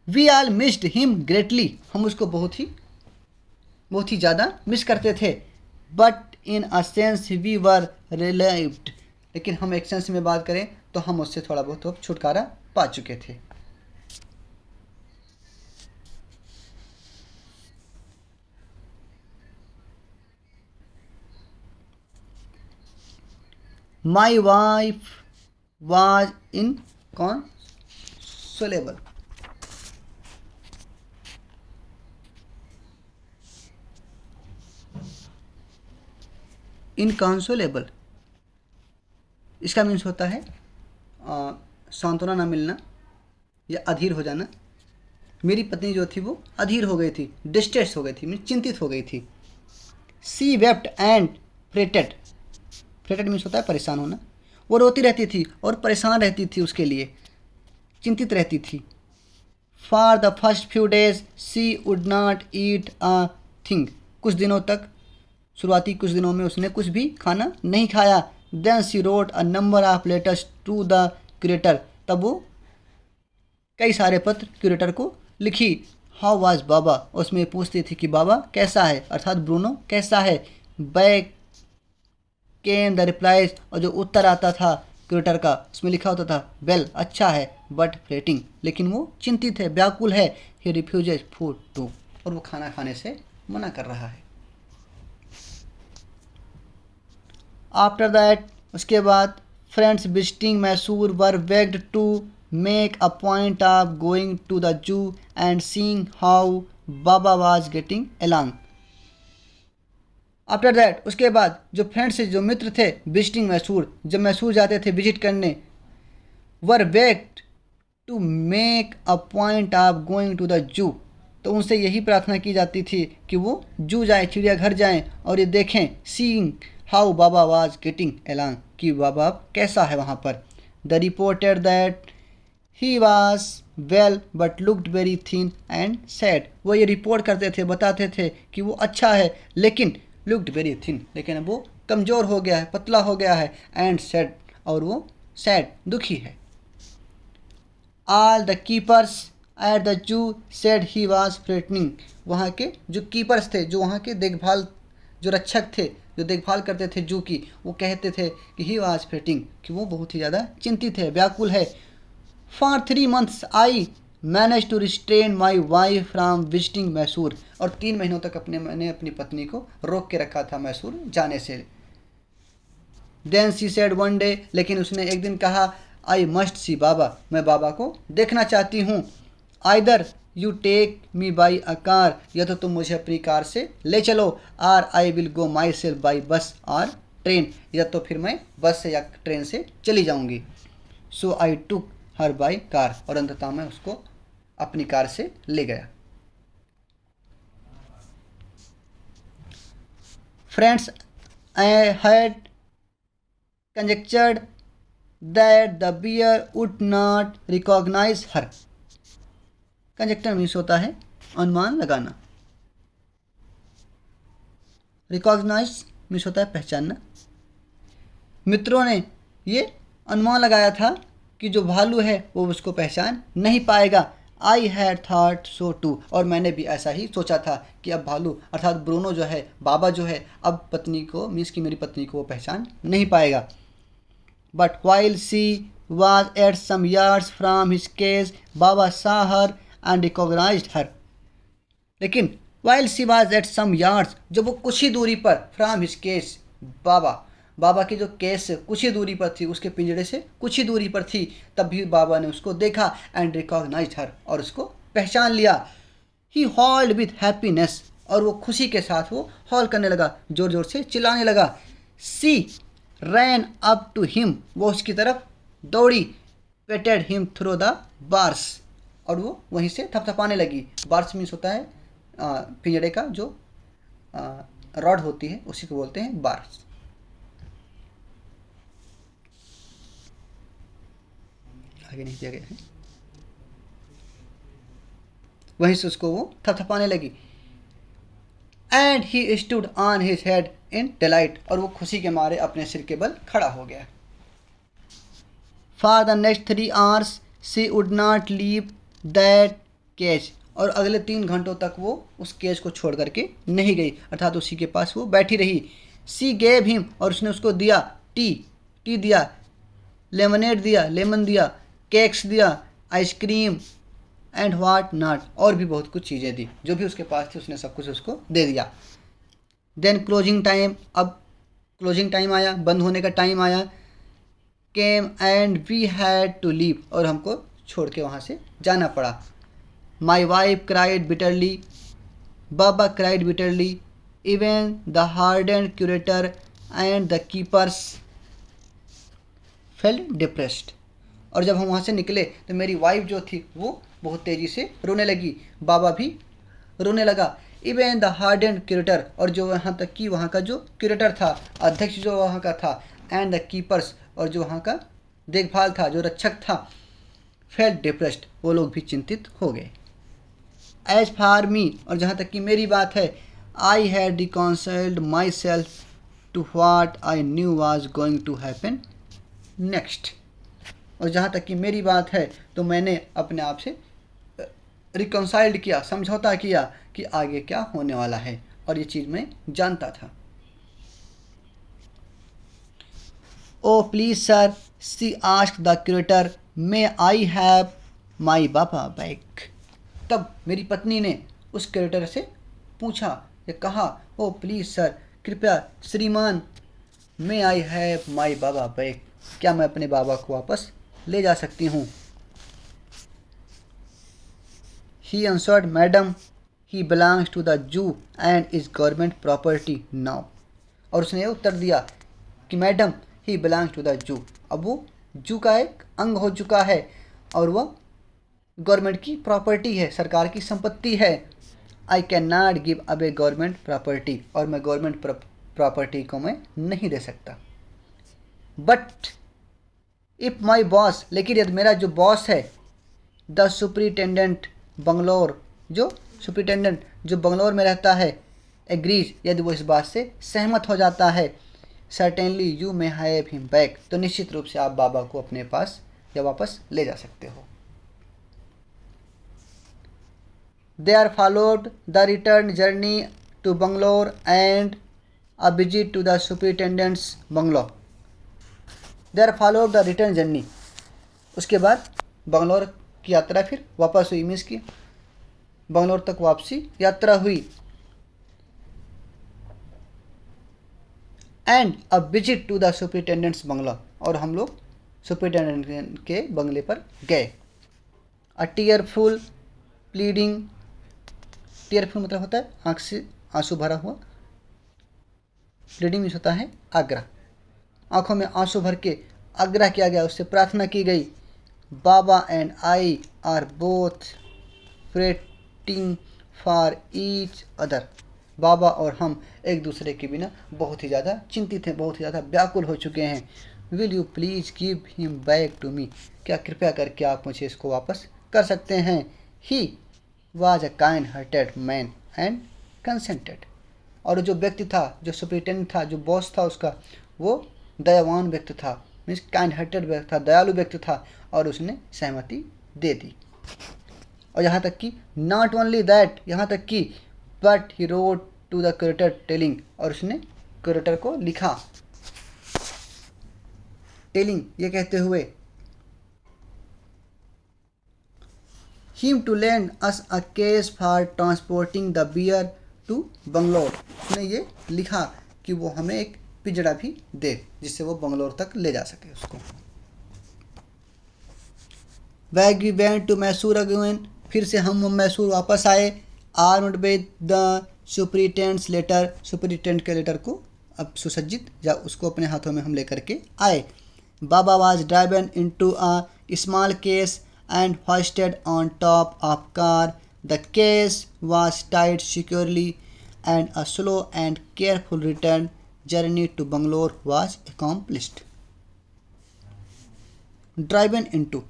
we all missed him greatly, हम उसको बहुत ही ज़्यादा मिस करते थे। But in a sense we were relieved, लेकिन हम एक सेंस में बात करें तो हम उससे थोड़ा बहुत अब छुटकारा पा चुके थे। My wife was इनकॉन्सोलेबल। इनकॉन्सोलेबल इसका मीन्स होता है सांत्वना न मिलना या अधीर हो जाना। मेरी पत्नी जो थी वो अधीर हो गई थी, डिस्ट्रेस हो गई थी, मीन्स चिंतित हो गई थी। She wept and fretted, fretted means होता है परेशान होना। वो रोती रहती थी और परेशान रहती थी, उसके लिए चिंतित रहती थी। For the first few days she would not eat a thing, कुछ दिनों तक, शुरुआती कुछ दिनों में उसने कुछ भी खाना नहीं खाया। Then she wrote a number of letters to the curator, तब वो कई सारे पत्र क्यूरेटर को लिखी। हाउ वाज बाबा, उसमें पूछती थी कि बाबा कैसा है, अर्थात ब्रूनो कैसा है। बैक केम द रिप्लाइज, और जो उत्तर आता था क्यूरेटर का उसमें लिखा होता था वेल, अच्छा है, बट फ्रेटिंग, लेकिन वो चिंतित है, व्याकुल है। ही रिफ्यूजेज फूड टू, और वो खाना खाने से मना कर रहा है। आफ्टर दैट, उसके बाद friends visiting Mysore were begged to make a point of going to the zoo and seeing how Baba was getting along. After that, उसके बाद जो फ्रेंड्स, जो मित्र थे विजिटिंग मैसूर, जब मैसूर जाते थे विजिट करने, were begged to make a point of going to the zoo. तो उनसे यही प्रार्थना की जाती थी कि वो जू जाएं, चिड़ियाघर जाएं और ये देखें, seeing how Baba was getting along, कि बाबा कैसा है वहाँ पर। The reported that he was well but looked very thin and sad. वो ये रिपोर्ट करते थे, बताते थे कि वो अच्छा है लेकिन लुक्ड वेरी थिन, लेकिन अब वो कमज़ोर हो गया है, पतला हो गया है, एंड सैड, और वो सैड, दुखी है। All the keepers at the zoo said he was fretting. वहाँ के जो कीपर्स थे, जो वहाँ के देखभाल, जो रक्षक थे, जो देखभाल करते थे जू की, वो कहते थे कि ही वाज फ्रेटिंग, कि वो बहुत ही ज़्यादा चिंतित है, व्याकुल है। For 3 months I manage to restrain my wife from visiting Mysore. और 3 महीनों तक मैंने अपनी पत्नी को रोक के रखा था मैसूर जाने से। Then she said one day, लेकिन उसने एक दिन कहा, आई मस्ट सी बाबा, मैं बाबा को देखना चाहती हूँ। Either you take me by a car, या तो तुम मुझे अपनी कार से ले चलो, or I will go myself by bus और ट्रेन, या तो फिर मैं बस से या ट्रेन से चली जाऊँगी। सो आई टुक हर बाई कार, और अंततः मैं उसको अपनी कार से ले गया। Friends, I had conjectured that the bear would not recognize her। Conjecture means होता है अनुमान लगाना, रिकॉग्नाइज मीन्स होता है पहचानना। मित्रों ने ये अनुमान लगाया था कि जो भालू है वो उसको पहचान नहीं पाएगा। I had thought so too, और मैंने भी ऐसा ही सोचा था कि अब भालू अर्थात ब्रूनो जो है, बाबा जो है, अब पत्नी को मीन्स कि मेरी पत्नी को वो पहचान नहीं पाएगा। But while she was at some yards from his cage, Baba saw her and recognized her। लेकिन while she was at some yards, जब वो कुछ ही दूरी पर, from his cage, बाबा की जो केस से कुछ ही दूरी पर थी, उसके पिंजड़े से कुछ ही दूरी पर थी, तब भी बाबा ने उसको देखा एंड रिकॉग्नाइज्ड हर, और उसको पहचान लिया। ही हॉल्ड विथ हैप्पीनेस, और वो खुशी के साथ वो हॉल करने लगा, जोर जोर से चिल्लाने लगा। सी रैन अप टू हिम, वो उसकी तरफ दौड़ी। पेटेड हिम थ्रू द बार्स, और वो वहीं से थपथपाने लगी। बार्स मीन्स होता है पिंजड़े का जो रॉड होती है, उसी को बोलते हैं बार्स। आगे नहीं दिया गया है, वहीं से उसको वो थपथपाने लगी। And he stood on his head in delight, और वो खुशी के मारे अपने सिर के बल खड़ा हो गया। For the next 3 hours she would not leave that cage, और अगले 3 घंटों तक वो उस केज को छोड़ करके नहीं गई, अर्थात उसी के पास वो बैठी रही। सी गेव हिम, और उसने उसको दिया टी दिया, लेमनेड दिया, लेमन दिया, केक्स दिया, आइसक्रीम एंड व्हाट नॉट, और भी बहुत कुछ चीज़ें दी, जो भी उसके पास थी उसने सब कुछ उसको दे दिया। देन क्लोजिंग टाइम, अब क्लोजिंग टाइम आया, बंद होने का टाइम आया। Came and we had to leave, और हमको छोड़ के वहाँ से जाना पड़ा। My wife cried bitterly, Baba cried bitterly, even the hardened curator and the keepers felt depressed. और जब हम वहाँ से निकले तो मेरी वाइफ जो थी वो बहुत तेज़ी से रोने लगी, बाबा भी रोने लगा। इवन द हार्डेंड क्यूरेटर, और जो यहाँ तक कि वहाँ का जो क्यूरेटर था, अध्यक्ष जो वहाँ का था, एंड द कीपर्स, और जो वहाँ का देखभाल था, जो रक्षक था, फेल्ट डिप्रेस्ड, वो लोग भी चिंतित हो गए। एज फार मी, और जहाँ तक कि मेरी बात है, I had reconciled myself to what I knew was going to happen next. और जहाँ तक कि मेरी बात है तो मैंने अपने आप से रिकॉन्साइल्ड किया, समझौता किया कि आगे क्या होने वाला है, और ये चीज़ मैं जानता था। Oh please sir, she asked the curator, may I have my Baba back. तब मेरी पत्नी ने उस क्यूरेटर से पूछा या कहा, ओ प्लीज़ सर, कृपया श्रीमान, मे I have my Baba back, क्या मैं अपने बाबा को वापस ले जा सकती हूँ। He answered, madam, he belongs to the zoo and is government property now. और उसने उत्तर दिया कि madam, he belongs to the zoo, अब वो जू का एक अंग हो चुका है और वह गवर्नमेंट की प्रॉपर्टी है, सरकार की संपत्ति है। I can not give away government property, और मैं गवर्नमेंट प्रॉपर्टी को मैं नहीं दे सकता। बट इफ़ माई बॉस, लेकिन यदि मेरा जो बॉस है, द सुपरिटेंडेंट बंगलोर, जो सुपरिटेंडेंट जो बंगलोर में रहता है, एग्रीज, यदि वो इस बात से सहमत हो जाता है, certainly you may have him back, तो निश्चित रूप से आप बाबा को अपने पास या वापस ले जा सकते हो। They are followed the return journey to Bangalore and a visit to the superintendent's bungalow. They are followed the return journey. उसके बाद बंगलोर की यात्रा फिर वापस हुई, मीन्स की बंगलोर तक वापसी यात्रा हुई। And a visit to the superintendent's bungalow, और हम लोग सुपरिटेंडेंट के बंगले पर गए। अ टीयरफुल प्लीडिंग, टीयरफुल मतलब होता है आँख से आंसू भरा हुआ, प्लीडिंग मीन्स होता है आग्रह, आंखों में आंसू भर के आग्रह किया गया, उससे प्रार्थना की गई। Baba and I are both fretting for each other, Baba और हम एक दूसरे के बिना बहुत ही ज़्यादा चिंतित हैं, बहुत ही ज़्यादा व्याकुल हो चुके हैं। Will you please give him back to me, क्या कृपया करके आप मुझे इसको वापस कर सकते हैं। He was a kind hearted man and consented, और जो व्यक्ति था, जो सुपरिटेंडेंट था, जो बॉस था उसका, वो दयावान व्यक्ति था, मीन्स काइंड हार्टेड व्यक्ति था, दयालु व्यक्ति था, और उसने सहमति दे दी। और यहाँ तक कि नॉट ओनली दैट, यहाँ तक कि but he wrote to the curator telling, और उसने क्यूरेटर को लिखा, टेलिंग ये कहते हुए, him to lend us a cage for transporting the bear to Bangalore, उसने ये लिखा कि वो हमें एक पिंजड़ा भी दे जिससे वो बंगलोर तक ले जा सके उसको। Back we went to Mysore again, फिर से हम मैसूर वापस आए। Armed with the superintendent's letter, superintendent के लेटर को अब सुसज्जित या उसको अपने हाथों में हम लेकर के आए। Baba was driven into a small case and hoisted on top of car, the case was tied securely and a slow and careful return journey to Bangalore was accomplished. Driven into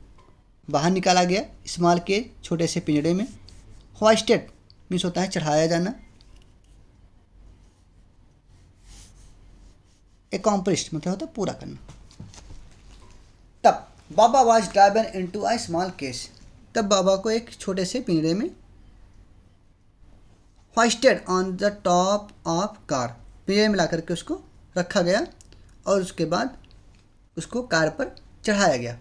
बाहर निकाला गया, स्मॉल के छोटे से पिंजड़े में, होस्टेड मीन्स होता है चढ़ाया जाना, अकॉम्प्लिश्ड मतलब होता है पूरा करना। तब Baba was driven into a small case, तब बाबा को एक छोटे से पिंजरे में, hoisted on the top of car, पिंजरे में ला करके उसको रखा गया और उसके बाद उसको कार पर चढ़ाया गया।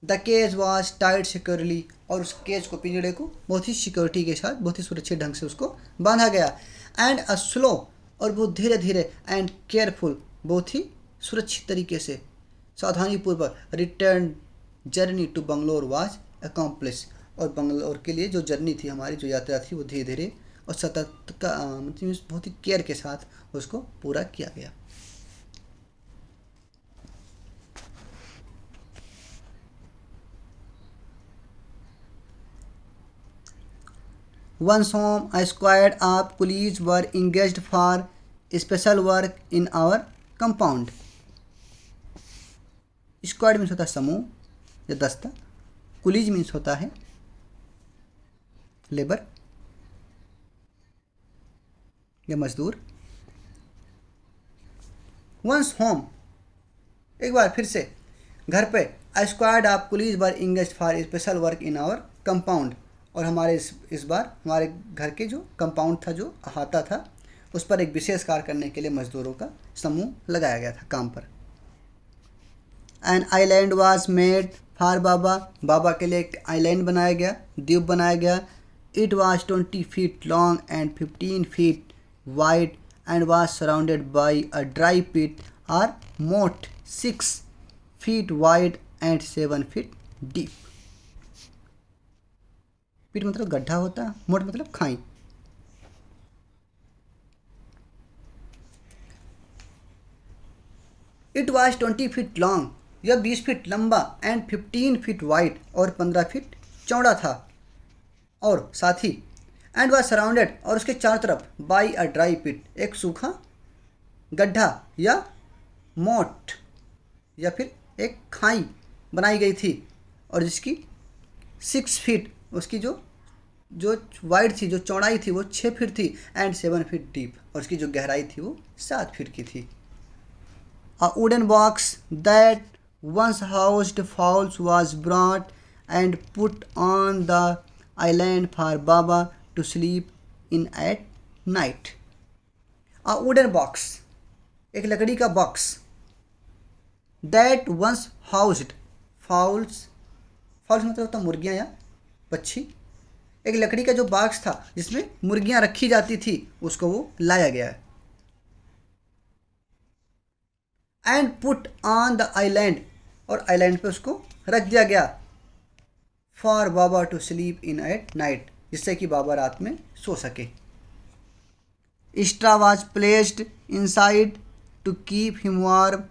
The cage was tied securely, और उस केज को, पिंजड़े को बहुत ही सिक्योरिटी के साथ, बहुत ही सुरक्षित ढंग से उसको बांधा गया। एंड अ स्लो, और बहुत धीरे धीरे, एंड केयरफुल, बहुत ही सुरक्षित तरीके से, सावधानीपूर्वक, return journey to Bangalore was accomplish, और बंगलोर के लिए जो जर्नी थी, हमारी जो यात्रा थी, वो धीरे धीरे और सतर्कता मतलब बहुत ही केयर के साथ उसको पूरा किया गया। Once home, a squad of police were engaged for special work in our compound. Squad means होता है समूह या दस्ता, कुलीज मीन्स होता है लेबर या मजदूर। वंस होम, एक बार फिर से घर पे, a squad of police were engaged for special work in our compound, और हमारे इस बार हमारे घर के जो कंपाउंड था, जो अहाता था, उस पर एक विशेष कार्य करने के लिए मजदूरों का समूह लगाया गया था काम पर। An island was made for Baba, Baba के लिए एक आइलैंड बनाया गया, द्वीप बनाया गया। It was 20 feet long and 15 feet wide and was surrounded by a dry pit or moat 6 feet wide and 7 feet deep. Pit मतलब गड्ढा होता है, मोट मतलब खाई। इट वाज 20 फीट लॉन्ग, यह 20 फीट लंबा एंड 15 फीट वाइड और 15 फीट चौड़ा था, और साथ ही एंड वॉज सराउंडेड और उसके चारों तरफ बाई अ ड्राई पिट, एक सूखा गड्ढा या मोट या फिर एक खाई बनाई गई थी, और जिसकी 6 फीट, उसकी जो जो वाइड थी, जो चौड़ाई थी वो 6 फीट थी, एंड 7 फीट डीप, और उसकी जो गहराई थी वो 7 फीट की थी। A wooden box that once housed fowls was brought and put on the island for Baba to sleep in at night. A wooden box, एक लकड़ी का box, that once housed fowls, fowls मतलब होता मुर्गियाँ या पक्षी, एक लकड़ी का जो बॉक्स था जिसमें मुर्गियाँ रखी जाती थी, उसको वो लाया गया है। And put on the island, और आइलैंड पे उसको रख दिया गया, for Baba to sleep in at night, जिससे कि बाबा रात में सो सके। Straw was placed inside to keep him warm,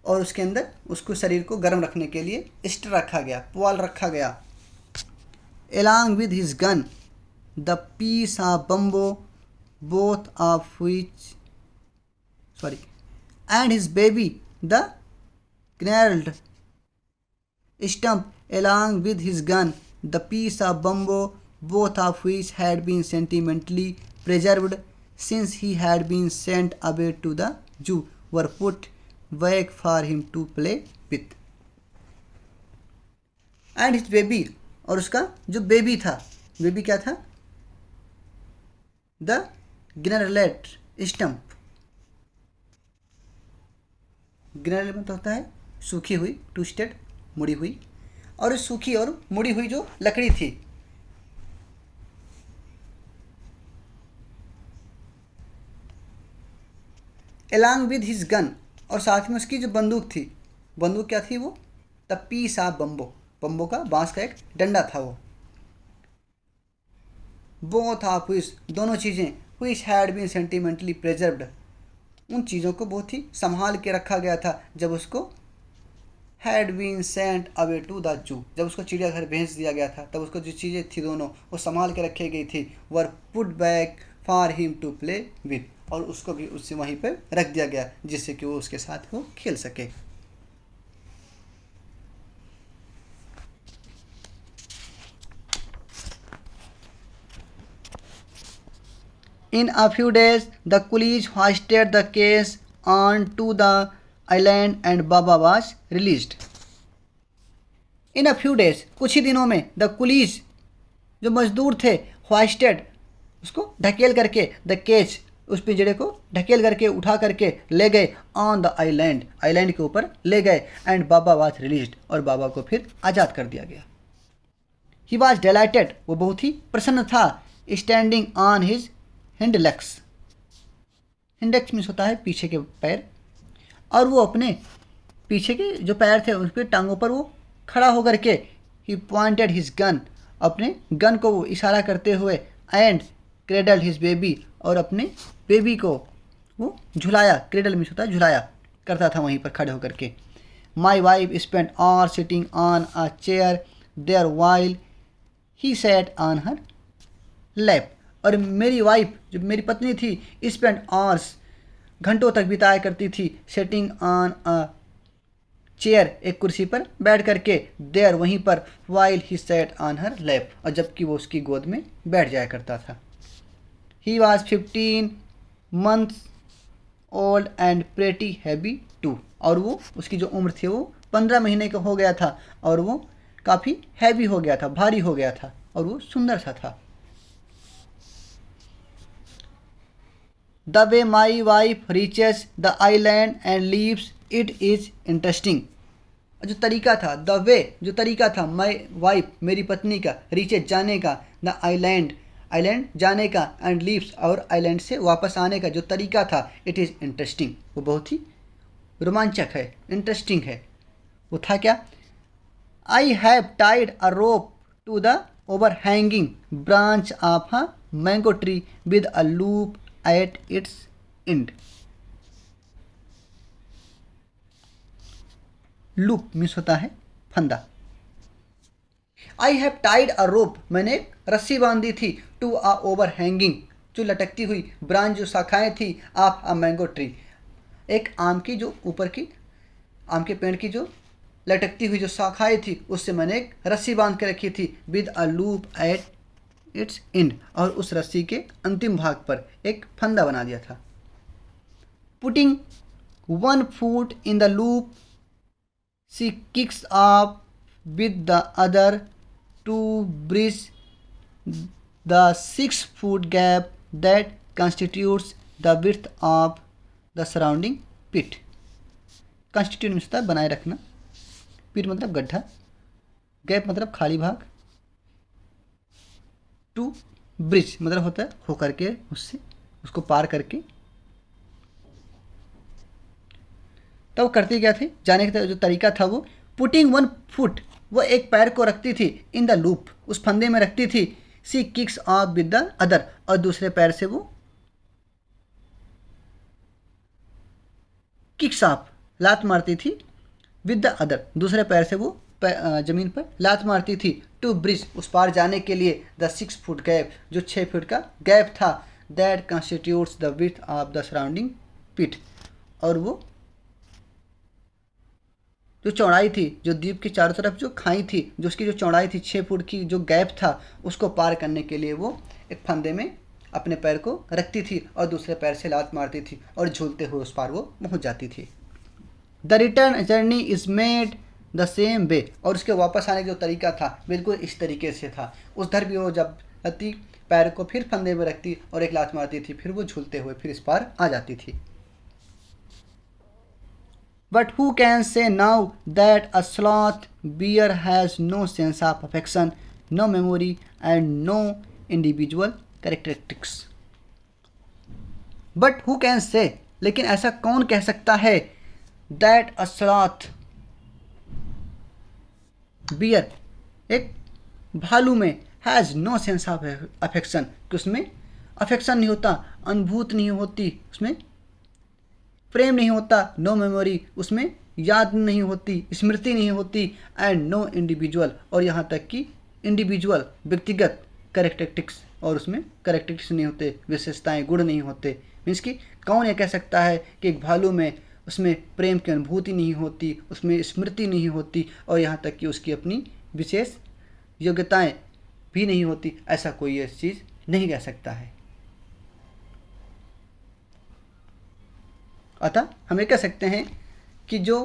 और उसके अंदर उसको शरीर को गर्म रखने के लिए स्ट्रा रखा गया, पुआल रखा गया। along with his gun, the piece of bamboo, both of which, and his baby, the gnarled stump, along with his gun, the piece of bamboo, both of which had been sentimentally preserved since he had been sent away to the zoo, were put back for him to play with. And his baby, और उसका जो baby था, baby क्या था? The gnarled stump. gnarled मतलब होता है सूखी हुई, ट्विस्टेड, मुड़ी हुई, और इस सूखी और मुड़ी हुई जो लकड़ी थी, along with his gun, और साथ में उसकी जो बंदूक थी, बंदूक क्या थी वो? The piece of bamboo, bamboo का, बांस का एक डंडा था वो। बोथ ऑफ विच, दोनों चीज़ें, which had been sentimentally preserved, उन चीज़ों को बहुत ही संभाल के रखा गया था जब उसको had been sent away to the zoo, जब उसको चिड़ियाघर भेज दिया गया था, तब उसको जो चीज़ें थी दोनों वो संभाल के रखी गई थी। Were put back for him to play with, और उसको भी उससे वहीं पर रख दिया गया जिससे कि वो उसके साथ वो खेल सके। In a few days, the coolies hoisted the case on to the island and Baba was released. In a few days, कुछ ही दिनों में, the coolies, जो मजदूर थे, hoisted, उसको ढकेल करके, the cage, उस पिंजरे को ढकेल करके, उठा करके ले गए, on the island, आइलैंड के ऊपर ले गए, and Baba was released, और बाबा को फिर आज़ाद कर दिया गया। He was delighted, वो बहुत ही प्रसन्न था, standing on his हिंडलेक्स, हिंडेक्स मीन्स होता है पीछे के पैर, और वो अपने पीछे के जो पैर थे उनके टांगों पर वो खड़ा होकर के, ही पॉइंटेड हिज गन, अपने गन को वो इशारा करते हुए, एंड क्रेडल हिज बेबी, और अपने बेबी को वो झुलाया, क्रेडल मीन्स होता है झुलाया करता था वहीं पर खड़े होकर के। My wife spend hour sitting on a chair there while he sat on her lap, और मेरी वाइफ, जो मेरी पत्नी थी, स्पेंड आवर्स, घंटों तक बिताया करती थी, सेटिंग ऑन अ चेयर, एक कुर्सी पर बैठ करके, देयर वहीं पर, while he sat on her lap, और जबकि वो उसकी गोद में बैठ जाया करता था। He was 15 months old and pretty heavy too, और वो उसकी जो उम्र थी वो 15 महीने का हो गया था, और वो काफ़ी हैवी हो गया था, भारी हो गया था, और वो सुंदर सा था। The way my wife reaches the island and leaves it is interesting, जो तरीका था, द वे जो तरीका था, माई वाइफ मेरी पत्नी का, रीचेज जाने का, द आइलैंड आइलैंड जाने का, एंड लीव्स और आइलैंड से वापस आने का जो तरीका था, इट इज़ इंटरेस्टिंग, वो बहुत ही रोमांचक है, इंटरेस्टिंग है। वो था क्या? I have tied a rope to the overhanging branch of a mango tree with a loop at its end. Loop means होता है फंदा। आई हैव टाइड अ रोप, मैंने एक रस्सी बांधी थी, टू अ ओवर हैंगिंग, जो लटकती हुई ब्रांच, जो शाखाएं थी, ऑफ अ मैंगो ट्री, एक आम की जो ऊपर की, आम के पेड़ की जो लटकती हुई जो शाखाएं थी उससे मैंने एक रस्सी बांध के रखी थी, with a loop at its and, और उस रस्सी के अंतिम भाग पर एक फंदा बना दिया था। Putting one foot in the loop she kicks up with the other to bridge the 6 foot gap that constitutes the width of the surrounding pit। constitute मतलब बनाए रखना, पिट मतलब गड्ढा, गैप मतलब खाली भाग, टू ब्रिज मतलब होता है होकर के, उससे उसको पार करके। तो वो करती क्या थी, जाने का जो तरीका था वो पुटिंग वन फुट, वो एक पैर को रखती थी, इन द लूप उस फंदे में रखती थी, she kicks off with the other, और दूसरे पैर से वो किक्स ऑफ लात मारती थी, विद द अदर दूसरे पैर से वो जमीन पर लात मारती थी, टू ब्रिज उस पार जाने के लिए, द 6 foot गैप जो 6 फीट का गैप था, that constitutes the width of the surrounding pit, और वो जो चौड़ाई थी, जो द्वीप की चारों तरफ जो खाई थी, जो उसकी जो चौड़ाई थी 6 फुट की जो गैप था, उसको पार करने के लिए वो एक फंदे में अपने पैर को रखती थी और दूसरे पैर से लात मारती थी और झूलते हुए उस पार वो पहुंच जाती थी। The return journey is made the same way, और उसके वापस आने का जो तरीका था बिल्कुल इस तरीके से था। उस धर भी वो जब आती, पैर को फिर फंदे में रखती और एक लात मारती थी, फिर वो झूलते हुए फिर इस पार आ जाती थी। But who can say now that a sloth bear has no sense of affection, no memory, and no individual characteristics? But who can say, लेकिन ऐसा कौन कह सकता है, that a sloth bear, एक भालू में, has no sense of affection, कि उसमें अफेक्शन नहीं होता, अनुभूत नहीं होती, उसमें प्रेम नहीं होता, नो मेमोरी उसमें याद नहीं होती, स्मृति नहीं होती, एंड नो इंडिविजुअल, और यहाँ तक कि इंडिविजुअल व्यक्तिगत कैरेक्टरिस्टिक्स, और उसमें कैरेक्टरिस्टिक्स नहीं होते, विशेषताएं गुण नहीं होते। मीन्स कि कौन ये कह सकता है कि एक भालू में उसमें प्रेम की अनुभूति नहीं होती, उसमें स्मृति नहीं होती, और यहाँ तक कि उसकी अपनी विशेष योग्यताएं भी नहीं होती, ऐसा कोई ये चीज़ नहीं कह सकता है। अतः हम ये कह सकते हैं कि जो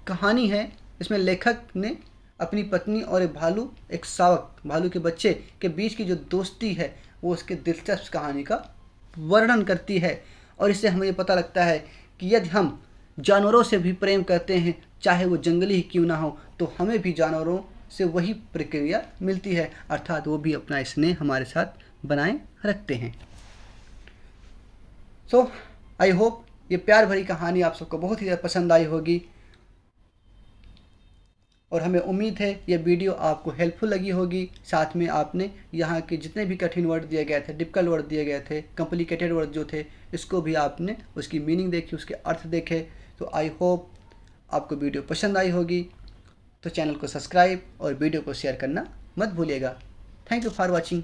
कहानी है इसमें लेखक ने अपनी पत्नी और एक भालू, एक शावक भालू के बच्चे के बीच की जो दोस्ती है वो उसके दिलचस्प कहानी का वर्णन करती है। और इससे हमें ये पता लगता है कि यदि हम जानवरों से भी प्रेम करते हैं, चाहे वो जंगली ही क्यों ना हो, तो हमें भी जानवरों से वही प्रक्रिया मिलती है, अर्थात वो भी अपना स्नेह हमारे साथ बनाए रखते हैं। सो आई होप ये प्यार भरी कहानी आप सबको बहुत ही ज़्यादा पसंद आई होगी, और हमें उम्मीद है ये वीडियो आपको हेल्पफुल लगी होगी। साथ में आपने यहाँ के जितने भी कठिन वर्ड दिए गए थे, डिफिकल्ट वर्ड दिए गए थे, कॉम्प्लिकेटेड वर्ड जो थे, इसको भी आपने उसकी मीनिंग देखी, उसके अर्थ देखे। तो आई होप आपको वीडियो पसंद आई होगी। तो चैनल को सब्सक्राइब और वीडियो को शेयर करना मत भूलिएगा। Thank you for watching.